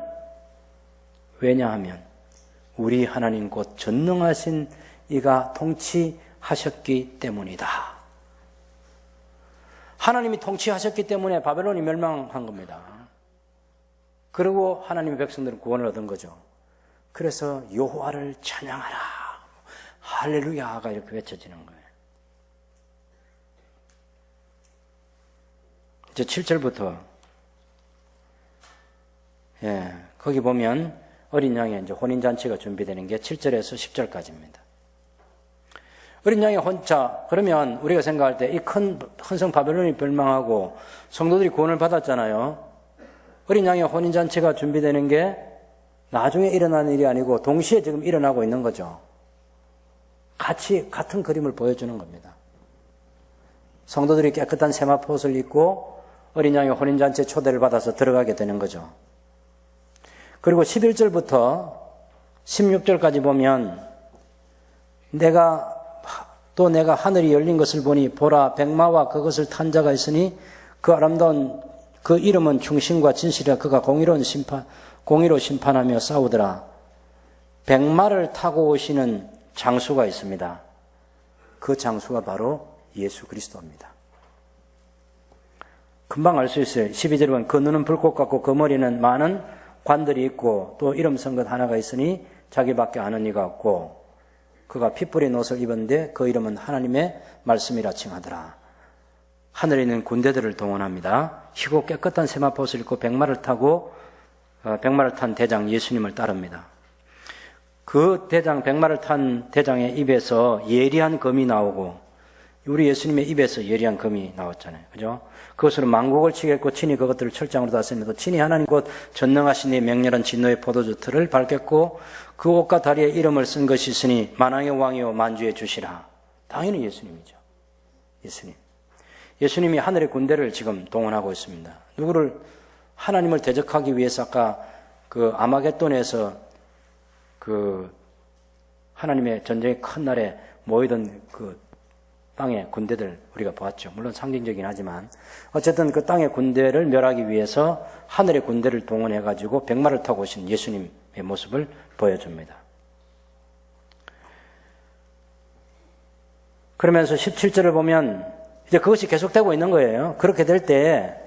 우리 하나님 곧 전능하신 이가 통치하셨기 때문이다. 하나님이 통치하셨기 때문에 바벨론이 멸망한 겁니다. 그리고 하나님의 백성들은 구원을 얻은 거죠. 그래서 여호와를 찬양하라, 할렐루야가 이렇게 외쳐지는 거예요. 이제 7절부터 거기 보면 어린 양의 이제 혼인잔치가 준비되는 게 7절에서 10절까지입니다. 어린 양이 혼자, 그러면 우리가 생각할 때 이 큰 헌성 바벨론이 멸망하고 성도들이 구원을 받았잖아요. 어린 양의 혼인잔치가 준비되는 게 나중에 일어나는 일이 아니고 동시에 지금 일어나고 있는 거죠. 같은 그림을 보여주는 겁니다. 성도들이 깨끗한 세마포옷을 입고 어린 양의 혼인잔치에 초대를 받아서 들어가게 되는 거죠. 그리고 11절부터 16절까지 보면 내가 하늘이 열린 것을 보니 보라 백마와 그것을 탄 자가 있으니 그 아름다운 그 이름은 충신과 진실이라. 그가 공의로 심판하며 싸우더라. 백마를 타고 오시는 장수가 있습니다. 그 장수가 바로 예수 그리스도입니다. 금방 알 수 있어요. 12절에 보면 그 눈은 불꽃 같고 그 머리는 많은 관들이 있고 또 이름 쓴 것 하나가 있으니 자기밖에 아는 이가 없고 그가 핏불인 옷을 입었는데 그 이름은 하나님의 말씀이라 칭하더라. 하늘에 있는 군대들을 동원합니다. 희고 깨끗한 세마포옷을 입고 백마를 탄 대장 예수님을 따릅니다. 그 백마를 탄 대장의 입에서 예리한 검이 나오고, 우리 예수님의 입에서 예리한 검이 나왔잖아요. 그죠? 그것으로 만국을 치겠고 친히 그것들을 철장으로 다스립니다. 친히 하나님 곧 전능하신 이 맹렬한 진노의 포도주 틀을 밟겠고 그 옷과 다리에 이름을 쓴 것이 있으니 만왕의 왕이요 만주의 주시라. 당연히 예수님이죠. 예수님이 하늘의 군대를 지금 동원하고 있습니다. 누구를? 하나님을 대적하기 위해서 아까 그 아마겟돈에서 그 하나님의 전쟁의 큰 날에 모이던 그 땅의 군대들 우리가 보았죠. 물론 상징적이긴 하지만 어쨌든 그 땅의 군대를 멸하기 위해서 하늘의 군대를 동원해가지고 백마를 타고 오신 예수님의 모습을 보여줍니다. 그러면서 17절을 보면 이제 그것이 계속되고 있는 거예요. 그렇게 될 때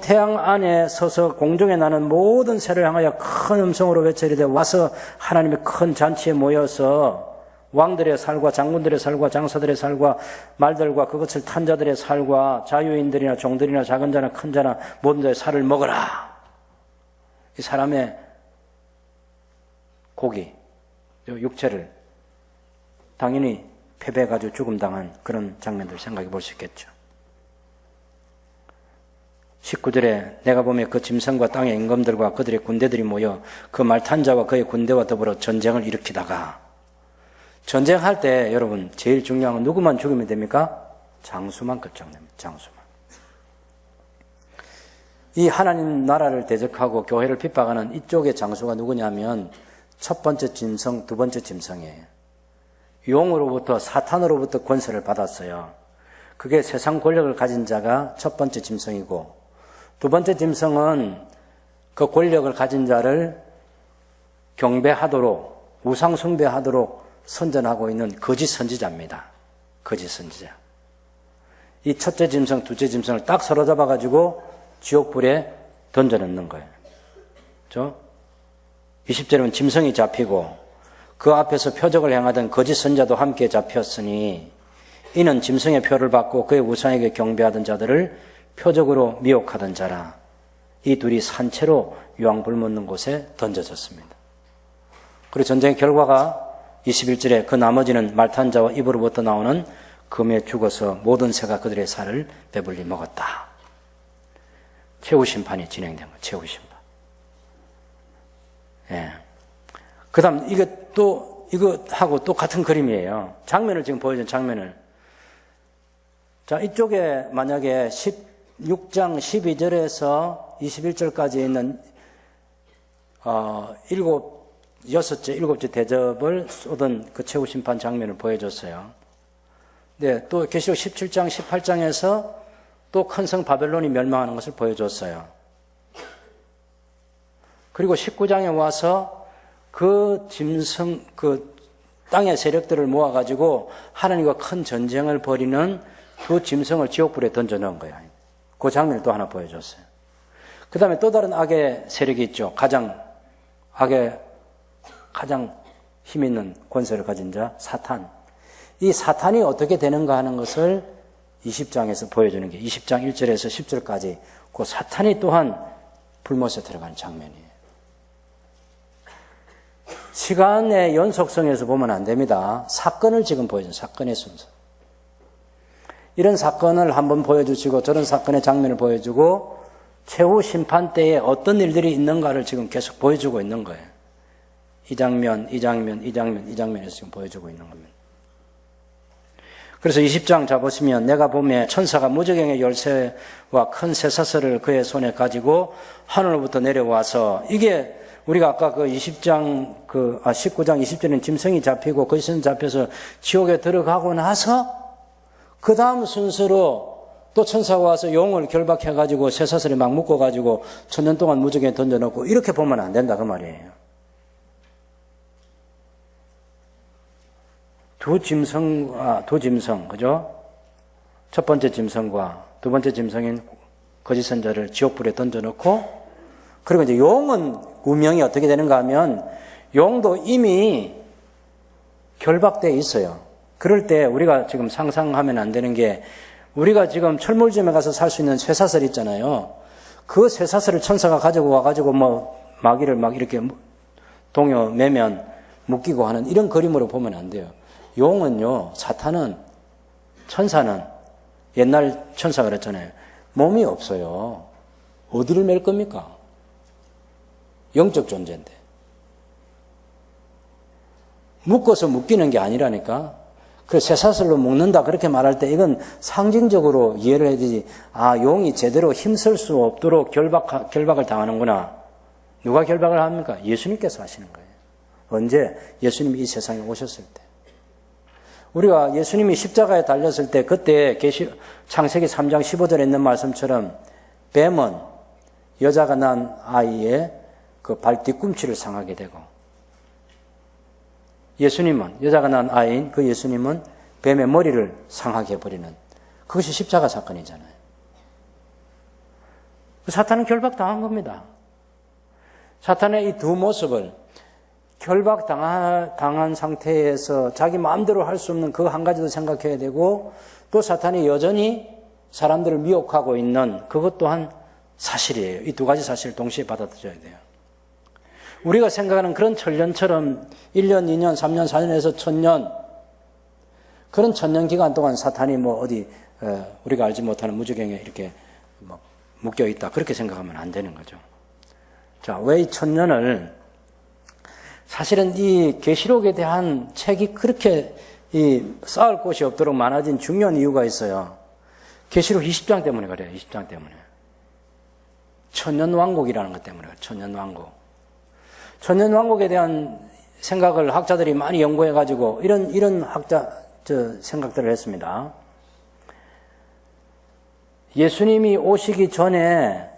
태양 안에 서서 공중에 나는 모든 새를 향하여 큰 음성으로 외치리되 와서 하나님의 큰 잔치에 모여서 왕들의 살과 장군들의 살과 장사들의 살과 말들과 그것을 탄 자들의 살과 자유인들이나 종들이나 작은 자나 큰 자나 모든 자의 살을 먹어라. 이 사람의 고기, 육체를 당연히 패배해가지고 죽음당한 그런 장면들 생각해 볼 수 있겠죠. 19절에 내가 보면 그 짐승과 땅의 임금들과 그들의 군대들이 모여 그 말 탄 자와 그의 군대와 더불어 전쟁을 일으키다가, 전쟁할 때 여러분 제일 중요한 건 누구만 죽이면 됩니까? 장수만 끝장냅니다. 장수만. 이 하나님 나라를 대적하고 교회를 핍박하는 이쪽의 장수가 누구냐면 첫 번째 짐승, 두 번째 짐승이에요. 용으로부터 사탄으로부터 권세를 받았어요. 그게 세상 권력을 가진 자가 첫 번째 짐승이고, 두 번째 짐승은 그 권력을 가진 자를 경배하도록, 우상 숭배하도록 선전하고 있는 거짓 선지자입니다. 거짓 선지자. 이 첫째 짐승, 둘째 짐승을 딱 사로잡아가지고 지옥불에 던져넣는 거예요. 그렇죠? 20절은 짐승이 잡히고 그 앞에서 표적을 행하던 거짓 선자도 함께 잡혔으니 이는 짐승의 표를 받고 그의 우상에게 경배하던 자들을 표적으로 미혹하던 자라. 이 둘이 산채로 유황불 묻는 곳에 던져졌습니다. 그리고 전쟁의 결과가 21절에 그 나머지는 말탄 자와 입으로부터 나오는 금에 죽어서 모든 새가 그들의 살을 배불리 먹었다. 최후심판이 진행된 거예요. 최후심판. 예. 그 다음 이거하고 또 같은 그림이에요. 장면을 지금 보여준 장면을. 자, 이쪽에 만약에 16장 12절에서 21절까지 있는 일곱째 대접을 쏟은 그 최후심판 장면을 보여줬어요. 네, 또 계시록 17장 18장에서 또 큰 성 바벨론이 멸망하는 것을 보여줬어요. 그리고 19장에 와서 그 짐승, 그 땅의 세력들을 모아가지고 하나님과 큰 전쟁을 벌이는 두 짐승을 지옥불에 던져놓은 거야. 그 장면을 또 하나 보여줬어요. 그 다음에 또 다른 악의 세력이 있죠. 가장 힘 있는 권세를 가진 자, 사탄. 이 사탄이 어떻게 되는가 하는 것을 20장에서 보여주는 게 20장 1절에서 10절까지 그 사탄이 또한 불못에 들어가는 장면이에요. 시간의 연속성에서 보면 안 됩니다. 사건을 지금 보여주는 사건의 순서. 이런 사건을 한번 보여주시고 저런 사건의 장면을 보여주고 최후 심판 때에 어떤 일들이 있는가를 지금 계속 보여주고 있는 거예요. 이 장면에서 지금 보여주고 있는 겁니다. 그래서 20장 잡으시면 내가 보면 천사가 무저갱의 열쇠와 큰 쇠사슬을 그의 손에 가지고 하늘로부터 내려와서 이게 우리가 아까 그 19장 20절에는 짐승이 잡히고 거짓은 잡혀서 지옥에 들어가고 나서 그 다음 순서로 또 천사가 와서 용을 결박해가지고 쇠사슬에 막 묶어가지고 1000년 동안 무저갱에 던져놓고 이렇게 보면 안 된다 그 말이에요. 두 짐승, 그죠? 첫 번째 짐승과 두 번째 짐승인 거짓 선자를 지옥불에 던져놓고, 그리고 이제 용은 운명이 어떻게 되는가 하면, 용도 이미 결박되어 있어요. 그럴 때 우리가 지금 상상하면 안 되는 게, 우리가 지금 철물점에 가서 살 수 있는 쇠사슬 있잖아요. 그 쇠사슬을 천사가 가지고 와가지고 마귀를 막 이렇게 동요 매면 묶이고 하는 이런 그림으로 보면 안 돼요. 용은요, 사탄은, 천사는, 옛날 천사가 그랬잖아요. 몸이 없어요. 어디를 맬 겁니까? 영적 존재인데. 묶어서 묶이는 게 아니라니까. 그 쇠사슬로 묶는다 그렇게 말할 때 이건 상징적으로 이해를 해야 되지. 아, 용이 제대로 힘쓸 수 없도록 결박을 당하는구나. 누가 결박을 합니까? 예수님께서 하시는 거예요. 언제? 예수님이 이 세상에 오셨을 때. 우리가 예수님이 십자가에 달렸을 때 그때 창세기 3장 15절에 있는 말씀처럼 뱀은 여자가 낳은 아이의 그 발 뒤꿈치를 상하게 되고 예수님은 여자가 낳은 아이인 그 예수님은 뱀의 머리를 상하게 해버리는 그것이 십자가 사건이잖아요. 사탄은 결박당한 겁니다. 사탄의 이 두 모습을 결박당한 상태에서 자기 마음대로 할 수 없는 그 한 가지도 생각해야 되고 또 사탄이 여전히 사람들을 미혹하고 있는 그것 또한 사실이에요. 이 두 가지 사실을 동시에 받아들여야 돼요. 우리가 생각하는 그런 천년처럼 1년, 2년, 3년, 4년에서 1000년 그런 1000년 기간 동안 사탄이 우리가 알지 못하는 무저갱에 이렇게 묶여 있다 그렇게 생각하면 안 되는 거죠. 자, 왜 이 1000년을 사실은 이 계시록에 대한 책이 그렇게 쌓을 곳이 없도록 많아진 중요한 이유가 있어요. 계시록 20장 때문에 그래요. 20장 때문에. 천년왕국이라는 것 때문에. 천년왕국. 천년왕국에 대한 생각을 학자들이 많이 연구해가지고 이런 생각들을 했습니다. 예수님이 오시기 전에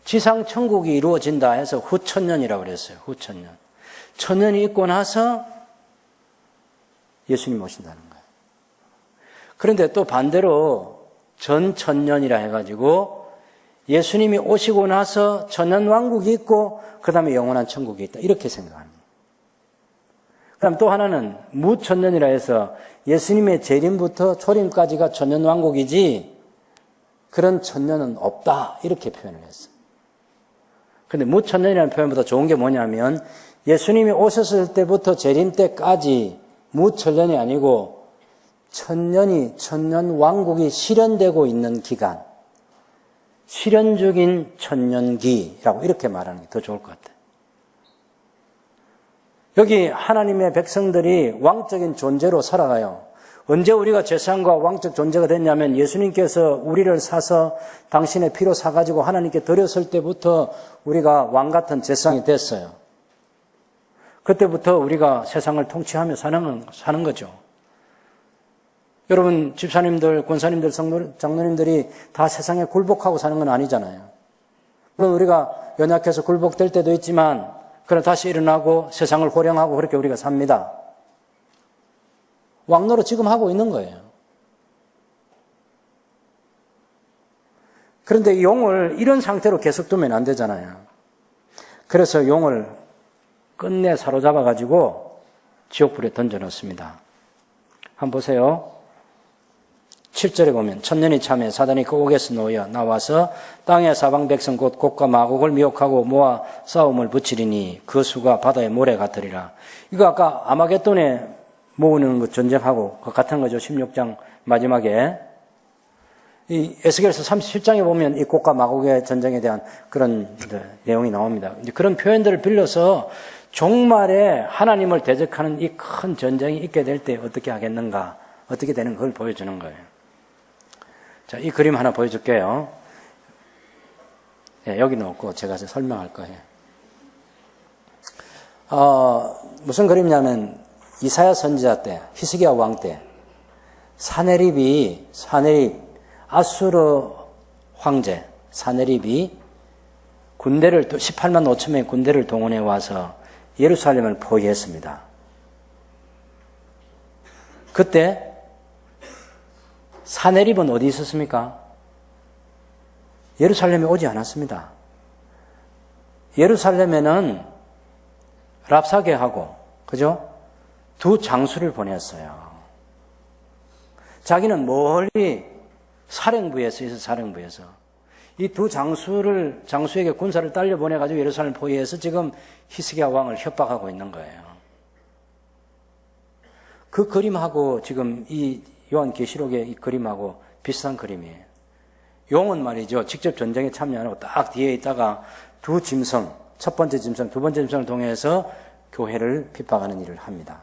지상 천국이 이루어진다 해서 후천년이라고 그랬어요. 후천년. 천년이 있고 나서 예수님이 오신다는 거예요. 그런데 또 반대로 전천년이라 해가지고 예수님이 오시고 나서 천년왕국이 있고 그 다음에 영원한 천국이 있다. 이렇게 생각합니다. 그다음 또 하나는 무천년이라 해서 예수님의 재림부터 초림까지가 천년왕국이지 그런 천년은 없다. 이렇게 표현을 했어요. 그런데 무천년이라는 표현보다 좋은 게 뭐냐면 예수님이 오셨을 때부터 재림 때까지 무천년이 아니고 천년왕국이 실현되고 있는 기간, 실현 중인 천년기라고 이렇게 말하는 게 더 좋을 것 같아요. 여기 하나님의 백성들이 왕적인 존재로 살아가요. 언제 우리가 죄상과 왕적 존재가 됐냐면 예수님께서 우리를 사서 당신의 피로 사가지고 하나님께 드렸을 때부터 우리가 왕 같은 죄상이 됐어요. 그때부터 우리가 세상을 통치하며 사는 거죠. 여러분 집사님들, 권사님들, 장로님들이 다 세상에 굴복하고 사는 건 아니잖아요. 물론 우리가 연약해서 굴복될 때도 있지만 그러나 다시 일어나고 세상을 호령하고 그렇게 우리가 삽니다. 왕노릇 지금 하고 있는 거예요. 그런데 용을 이런 상태로 계속 두면 안 되잖아요. 그래서 용을 끝내 사로잡아가지고 지옥불에 던져놓습니다. 한번 보세요. 7절에 보면 천년이 참에 사단이 그 옥에서 놓여 나와서 땅의 사방 백성 곧 곡과 마곡을 미혹하고 모아 싸움을 붙이리니 그 수가 바다의 모래 같으리라. 이거 아까 아마겟돈에 모으는 것 전쟁하고 그 같은 거죠. 16장 마지막에. 이 에스겔서 37장에 보면 이 곡과 마곡의 전쟁에 대한 그런 내용이 나옵니다. 이제 그런 표현들을 빌려서 종말에 하나님을 대적하는 이 큰 전쟁이 있게 될 때 어떻게 하겠는가, 어떻게 되는 그걸 보여주는 거예요. 자, 이 그림 하나 보여줄게요. 네, 여기 놓고 제가 설명할 거예요. 무슨 그림이냐면 이사야 선지자 때, 히스기야 왕 때 사네립 아수르 황제 사네립이 군대를 18만 5천 명의 군대를 동원해 와서 예루살렘을 포위했습니다. 그때 사네립은 어디 있었습니까? 예루살렘에 오지 않았습니다. 예루살렘에는 랍사게하고, 그죠? 두 장수를 보냈어요. 자기는 멀리 사령부에서 이 두 장수에게 군사를 딸려 보내가지고 예루살렘 포위해서 지금 히스기야 왕을 협박하고 있는 거예요. 그 그림하고 지금 이 요한계시록의 이 그림하고 비슷한 그림이에요. 용은 말이죠. 직접 전쟁에 참여 안 하고 딱 뒤에 있다가 두 짐승, 첫 번째 짐승, 두 번째 짐승을 통해서 교회를 핍박하는 일을 합니다.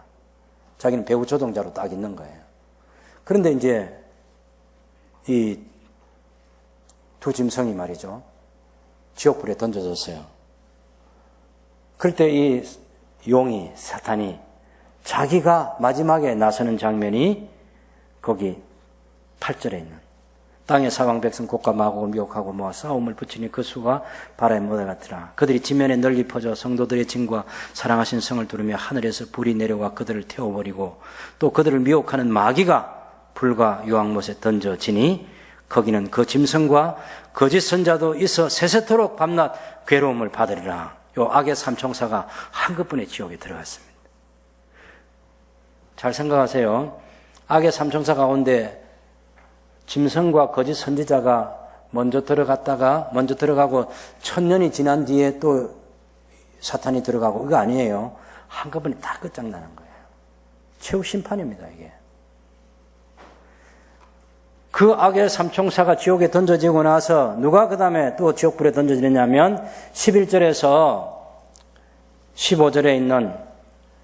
자기는 배후 조종자로 딱 있는 거예요. 그런데 이제 이 두 짐승이 말이죠. 지옥불에 던져졌어요. 그럴 때 이 용이, 사탄이 자기가 마지막에 나서는 장면이 거기 8절에 있는 땅의 사방 백성 곡과 마곡을 미혹하고 모아 싸움을 붙이니 그 수가 바람의 모래 같으라. 그들이 지면에 널리 퍼져 성도들의 진과 사랑하신 성을 두르며 하늘에서 불이 내려와 그들을 태워버리고 또 그들을 미혹하는 마귀가 불과 유황못에 던져지니 거기는 그 짐승과 거짓 선자도 있어 세세토록 밤낮 괴로움을 받으리라. 요 악의 삼총사가 한꺼번에 지옥에 들어갔습니다. 잘 생각하세요. 악의 삼총사 가운데 짐승과 거짓 선지자가 먼저 들어가고 1000년이 지난 뒤에 또 사탄이 들어가고, 이거 아니에요. 한꺼번에 다 끝장나는 거예요. 최후 심판입니다, 이게. 그 악의 삼총사가 지옥에 던져지고 나서 누가 그 다음에 또 지옥불에 던져지느냐면 11절에서 15절에 있는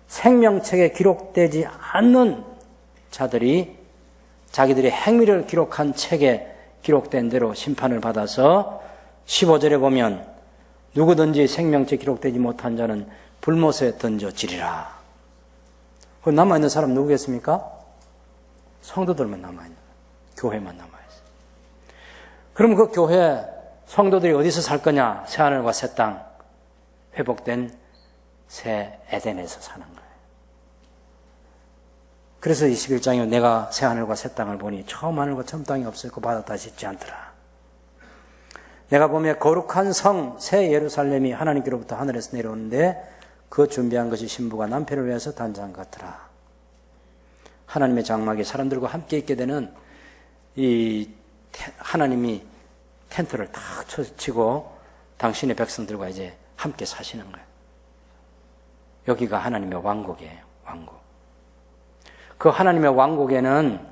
생명책에 기록되지 않는 자들이 자기들의 행위를 기록한 책에 기록된 대로 심판을 받아서 15절에 보면 누구든지 생명책에 기록되지 못한 자는 불못에 던져지리라. 그 남아있는 사람 누구겠습니까? 성도들만 남아있는 거예요. 교회만 남아있어요. 그럼 그 교회 성도들이 어디서 살 거냐? 새하늘과 새 땅, 회복된 새 에덴에서 사는 거예요. 그래서 21장에 내가 새하늘과 새 땅을 보니 처음 하늘과 처음 땅이 없었고 바다 다시 있지 않더라. 내가 보며 거룩한 성 새 예루살렘이 하나님께로부터 하늘에서 내려오는데 그 준비한 것이 신부가 남편을 위해서 단장 같더라. 하나님의 장막에 사람들과 함께 있게 되는 이 하나님이 텐트를 탁 치고 당신의 백성들과 이제 함께 사시는 거예요. 여기가 하나님의 왕국이에요. 왕국. 그 하나님의 왕국에는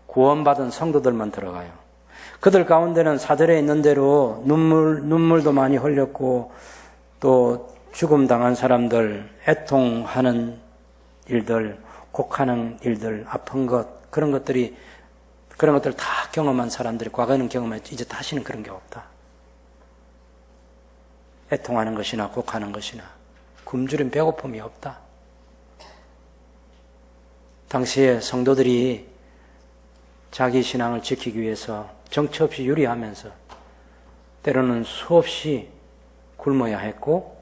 구원받은 성도들만 들어가요. 그들 가운데는 4절에 있는 대로 눈물도 많이 흘렸고 또 죽음 당한 사람들, 애통하는 일들, 곡하는 일들, 아픈 것, 그런 것들 다 경험한 사람들이 과거에는 경험했지 이제 다시는 그런 게 없다. 애통하는 것이나 곡하는 것이나 굶주린 배고픔이 없다. 당시에 성도들이 자기 신앙을 지키기 위해서 정처 없이 유리하면서 때로는 수없이 굶어야 했고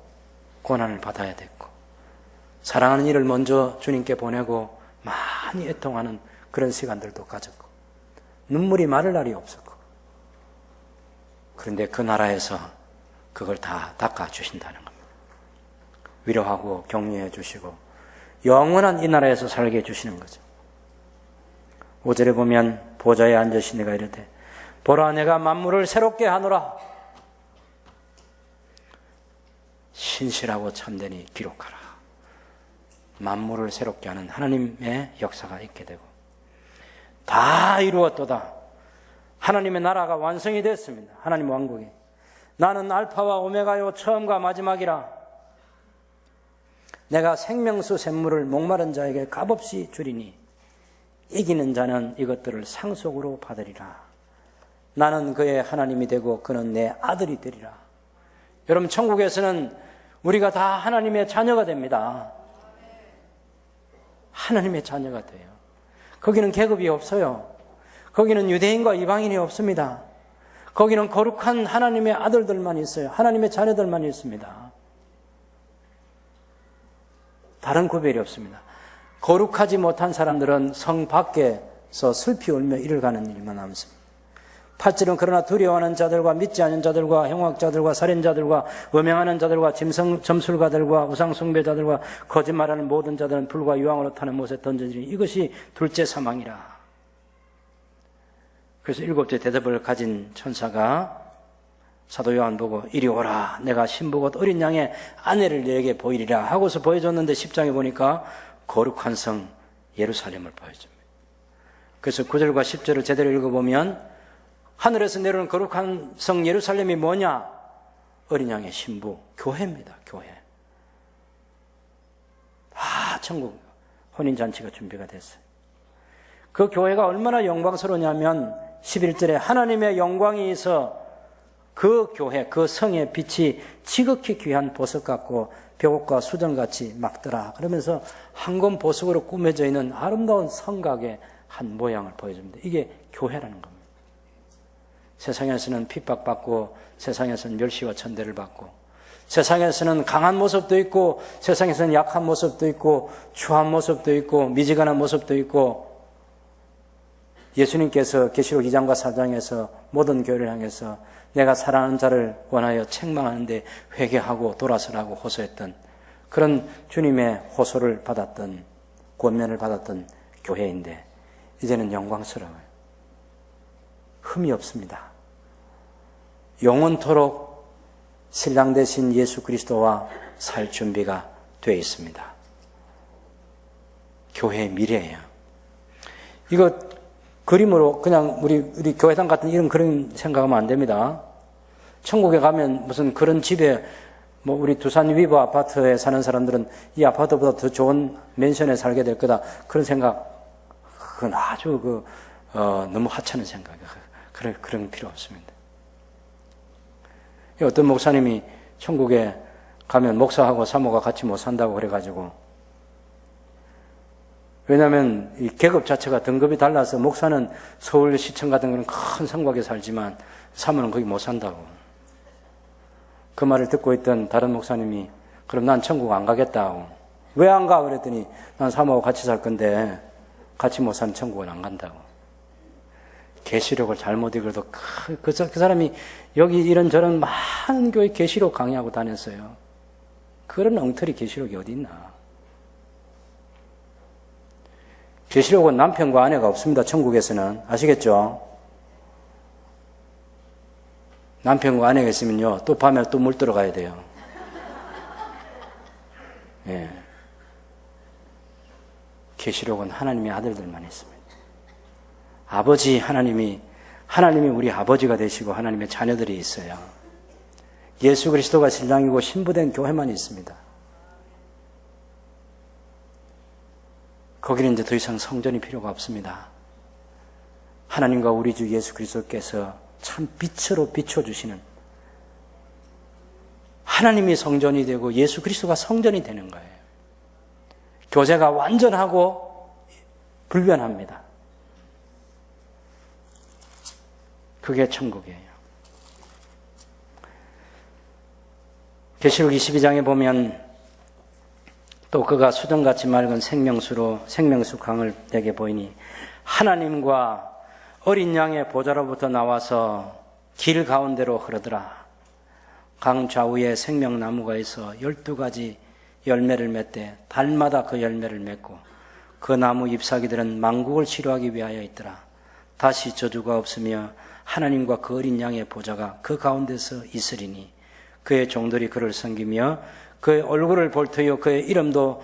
고난을 받아야 됐고, 사랑하는 이를 먼저 주님께 보내고 많이 애통하는 그런 시간들도 가졌고, 눈물이 마를 날이 없었고, 그런데 그 나라에서 그걸 다 닦아주신다는 겁니다. 위로하고 격려해 주시고 영원한 이 나라에서 살게 해주시는 거죠. 5절에 보면 보좌에 앉으신 이가 이르되 보라 내가 만물을 새롭게 하노라. 신실하고 참되니 기록하라. 만물을 새롭게 하는 하나님의 역사가 있게 되고 다 이루었도다. 하나님의 나라가 완성이 됐습니다. 하나님 왕국이. 나는 알파와 오메가요 처음과 마지막이라. 내가 생명수 샘물을 목마른 자에게 값없이 주리니 이기는 자는 이것들을 상속으로 받으리라. 나는 그의 하나님이 되고 그는 내 아들이 되리라. 여러분 천국에서는 우리가 다 하나님의 자녀가 됩니다. 하나님의 자녀가 돼요. 거기는 계급이 없어요. 거기는 유대인과 이방인이 없습니다. 거기는 거룩한 하나님의 아들들만 있어요. 하나님의 자녀들만 있습니다. 다른 구별이 없습니다. 거룩하지 못한 사람들은 성 밖에서 슬피 울며 이를 가는 일만 남습니다. 8절은 그러나 두려워하는 자들과 믿지 않는 자들과 행악자들과 살인자들과 음행하는 자들과 점술가들과 우상숭배자들과 거짓말하는 모든 자들은 불과 유황으로 타는 못에 던져지니 이것이 둘째 사망이라. 그래서 7째 대접을 가진 천사가 사도 요한 보고 이리 오라 내가 신부 곧 어린 양의 아내를 너에게 보이리라 하고서 보여줬는데 10장에 보니까 거룩한 성 예루살렘을 보여줍니다. 그래서 9절과 10절을 제대로 읽어보면 하늘에서 내려오는 거룩한 성 예루살렘이 뭐냐? 어린 양의 신부, 교회입니다. 교회. 다 천국 혼인잔치가 준비가 됐어요. 그 교회가 얼마나 영광스러우냐면 11절에 하나님의 영광이 있어 그 교회, 그 성의 빛이 지극히 귀한 보석 같고 벽옥과 수정같이 막더라. 그러면서 황금 보석으로 꾸며져 있는 아름다운 성곽의 한 모양을 보여줍니다. 이게 교회라는 겁니다. 세상에서는 핍박받고 세상에서는 멸시와 천대를 받고 세상에서는 강한 모습도 있고 세상에서는 약한 모습도 있고 추한 모습도 있고 미지근한 모습도 있고 예수님께서 계시록 2장과 4장에서 모든 교회를 향해서 내가 사랑하는 자를 원하여 책망하는데 회개하고 돌아서라고 호소했던 그런 주님의 호소를 받았던 권면을 받았던 교회인데 이제는 영광스러워요. 흠이 없습니다. 영원토록 신랑 되신 예수 그리스도와 살 준비가 되어 있습니다. 교회의 미래예요. 이거 그림으로 그냥 우리 교회당 같은 이런 그림 생각하면 안 됩니다. 천국에 가면 무슨 그런 집에 우리 두산 위버 아파트에 사는 사람들은 이 아파트보다 더 좋은 맨션에 살게 될 거다. 그런 생각, 그건 아주 너무 하찮은 생각이에요. 그런 필요 없습니다. 어떤 목사님이 천국에 가면 목사하고 사모가 같이 못 산다고 그래가지고, 왜냐하면 이 계급 자체가 등급이 달라서 목사는 서울시청 같은 그런 큰 성곽에 살지만 사모는 거기 못 산다고. 그 말을 듣고 있던 다른 목사님이 그럼 난 천국 안 가겠다고. 왜 안 가? 그랬더니 난 사모하고 같이 살 건데 같이 못 사는 천국은 안 간다고. 계시록을 잘못 읽어도 그 사람이 여기 이런저런 많은 교회 계시록 강의하고 다녔어요. 그런 엉터리 계시록이 어디 있나. 계시록은 남편과 아내가 없습니다. 천국에서는. 아시겠죠? 남편과 아내가 있으면요 또 밤에 또 물 들어가야 돼요. 예. 계시록은 하나님의 아들들만 있습니다. 아버지 하나님이 우리 아버지가 되시고 하나님의 자녀들이 있어요. 예수 그리스도가 신랑이고 신부된 교회만 있습니다. 거기는 이제 더 이상 성전이 필요가 없습니다. 하나님과 우리 주 예수 그리스도께서 참 빛으로 비춰주시는 하나님이 성전이 되고 예수 그리스도가 성전이 되는 거예요. 교제가 완전하고 불변합니다. 그게 천국이에요. 계시록 22장에 보면 또 그가 수정같이 맑은 생명수로 생명수 강을 내게 보이니 하나님과 어린 양의 보좌로부터 나와서 길 가운데로 흐르더라. 강 좌우에 생명나무가 있어 12가지 열매를 맺되 달마다 그 열매를 맺고 그 나무 잎사귀들은 만국을 치료하기 위하여 있더라. 다시 저주가 없으며 하나님과 그 어린 양의 보좌가 그 가운데서 있으리니 그의 종들이 그를 섬기며 그의 얼굴을 볼 터이요 그의 이름도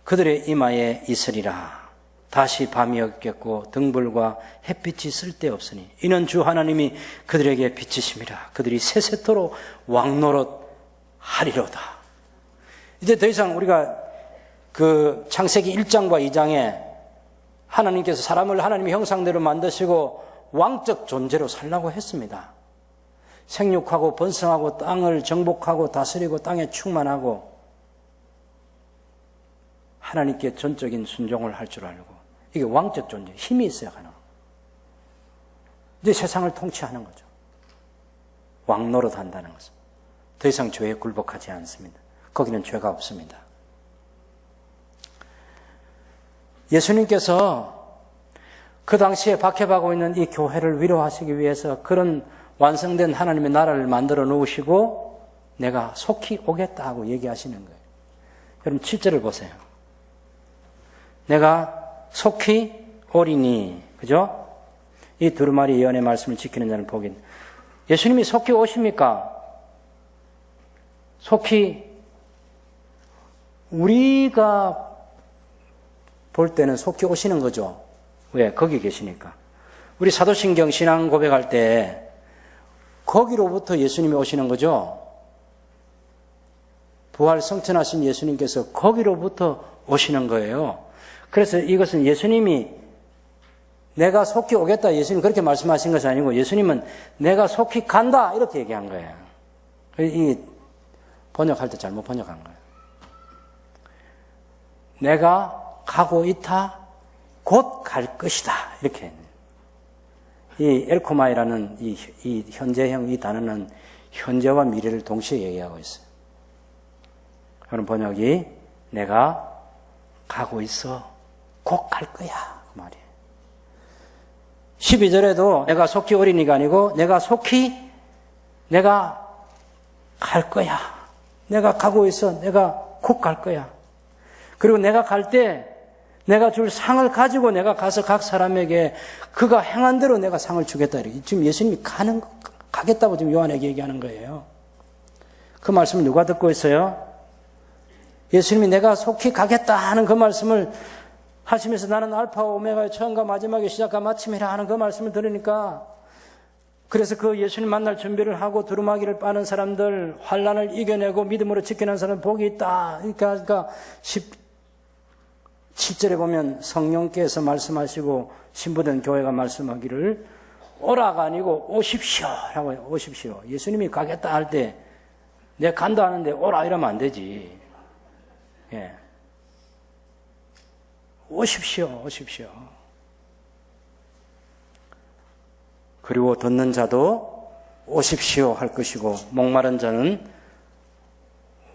그들의 이마에 있으리라. 다시 밤이 없겠고 등불과 햇빛이 쓸데없으니 이는 주 하나님이 그들에게 비치심이라. 그들이 세세토록 왕노릇 하리로다. 이제 더 이상 우리가 그 창세기 1장과 2장에 하나님께서 사람을 하나님의 형상대로 만드시고 왕적 존재로 살라고 했습니다. 생육하고 번성하고 땅을 정복하고 다스리고 땅에 충만하고 하나님께 전적인 순종을 할 줄 알고 이게 왕적 존재, 힘이 있어야 하는 거예요. 이제 세상을 통치하는 거죠. 왕노릇 한다는 것은 더 이상 죄에 굴복하지 않습니다. 거기는 죄가 없습니다. 예수님께서 그 당시에 박해받고 있는 이 교회를 위로하시기 위해서 그런 완성된 하나님의 나라를 만들어 놓으시고 내가 속히 오겠다 하고 얘기하시는 거예요. 여러분 7절을 보세요. 내가 속히 오리니, 그죠? 이 두루마리 예언의 말씀을 지키는 자는 복인. 예수님이 속히 오십니까? 속히 우리가 볼 때는 속히 오시는 거죠. 왜? 거기 계시니까. 우리 사도신경 신앙 고백할 때 거기로부터 예수님이 오시는 거죠. 부활 성천하신 예수님께서 거기로부터 오시는 거예요. 그래서 이것은 예수님이 내가 속히 오겠다 예수님 그렇게 말씀하신 것이 아니고 예수님은 내가 속히 간다 이렇게 얘기한 거예요. 이 번역할 때 잘못 번역한 거예요. 내가 가고 있다 곧 갈 것이다 이렇게. 이 엘코마이라는 이 현재형 이 단어는 현재와 미래를 동시에 얘기하고 있어요. 그런 번역이 내가 가고 있어 곧 갈 거야 그 말이에요. 12절에도 내가 속히 오리니가 아니고 내가 갈 거야. 내가 가고 있어. 내가 곧 갈 거야. 그리고 내가 갈 때 내가 줄 상을 가지고 내가 가서 각 사람에게 그가 행한 대로 내가 상을 주겠다. 이렇게. 지금 예수님이 가겠다고 지금 요한에게 얘기하는 거예요. 그 말씀을 누가 듣고 있어요? 예수님이 내가 속히 가겠다 하는 그 말씀을 하시면서 나는 알파와 오메가의 처음과 마지막의 시작과 마침이라 하는 그 말씀을 들으니까 그래서 그 예수님 만날 준비를 하고 두루마기를 빠는 사람들, 환난을 이겨내고 믿음으로 지키는 사람 복이 있다. 그러니까 17절에 보면 성령께서 말씀하시고 신부된 교회가 말씀하기를 오라가 아니고 오십시오라고 해요. 오십시오. 예수님이 가겠다 할 때 내가 간다 하는데 오라 이러면 안 되지. 예. 오십시오. 그리고 듣는 자도 오십시오 할 것이고 목마른 자는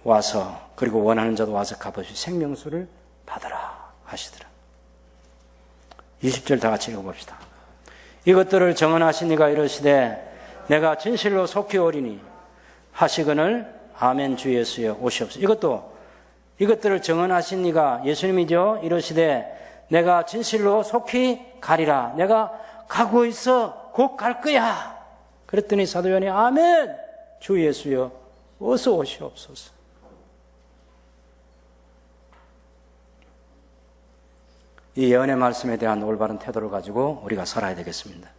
와서 그리고 원하는 자도 와서 값없이 생명수를 받으라 하시더라. 20절 다 같이 읽어봅시다. 이것들을 정언하신 이가 이르시되 내가 진실로 속히 오리니 하시거늘 아멘 주 예수여 오시옵소서. 이것들을 정언하신 이가 예수님이죠. 이르시되 내가 진실로 속히 가리라. 내가 가고 있어 곧 갈 거야. 그랬더니 사도 요한이 아멘 주 예수여 어서 오시옵소서. 이 예언의 말씀에 대한 올바른 태도를 가지고 우리가 살아야 되겠습니다.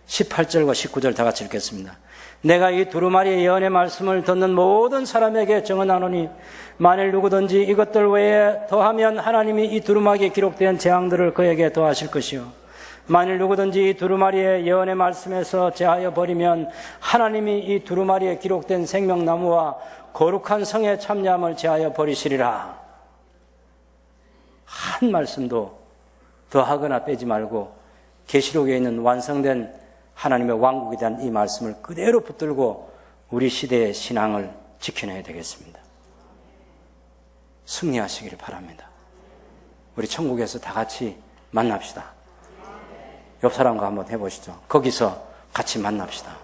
18절과 19절 다 같이 읽겠습니다. 내가 이 두루마리의 예언의 말씀을 듣는 모든 사람에게 정언하노니 만일 누구든지 이것들 외에 더하면 하나님이 이 두루마리에 기록된 재앙들을 그에게 더하실 것이요 만일 누구든지 이 두루마리의 예언의 말씀에서 제하여 버리면 하나님이 이 두루마리에 기록된 생명나무와 거룩한 성의 참여함을 제하여 버리시리라. 한 말씀도 더하거나 빼지 말고 계시록에 있는 완성된 하나님의 왕국에 대한 이 말씀을 그대로 붙들고 우리 시대의 신앙을 지켜내야 되겠습니다. 승리하시기를 바랍니다. 우리 천국에서 다 같이 만납시다. 옆 사람과 한번 해보시죠. 거기서 같이 만납시다.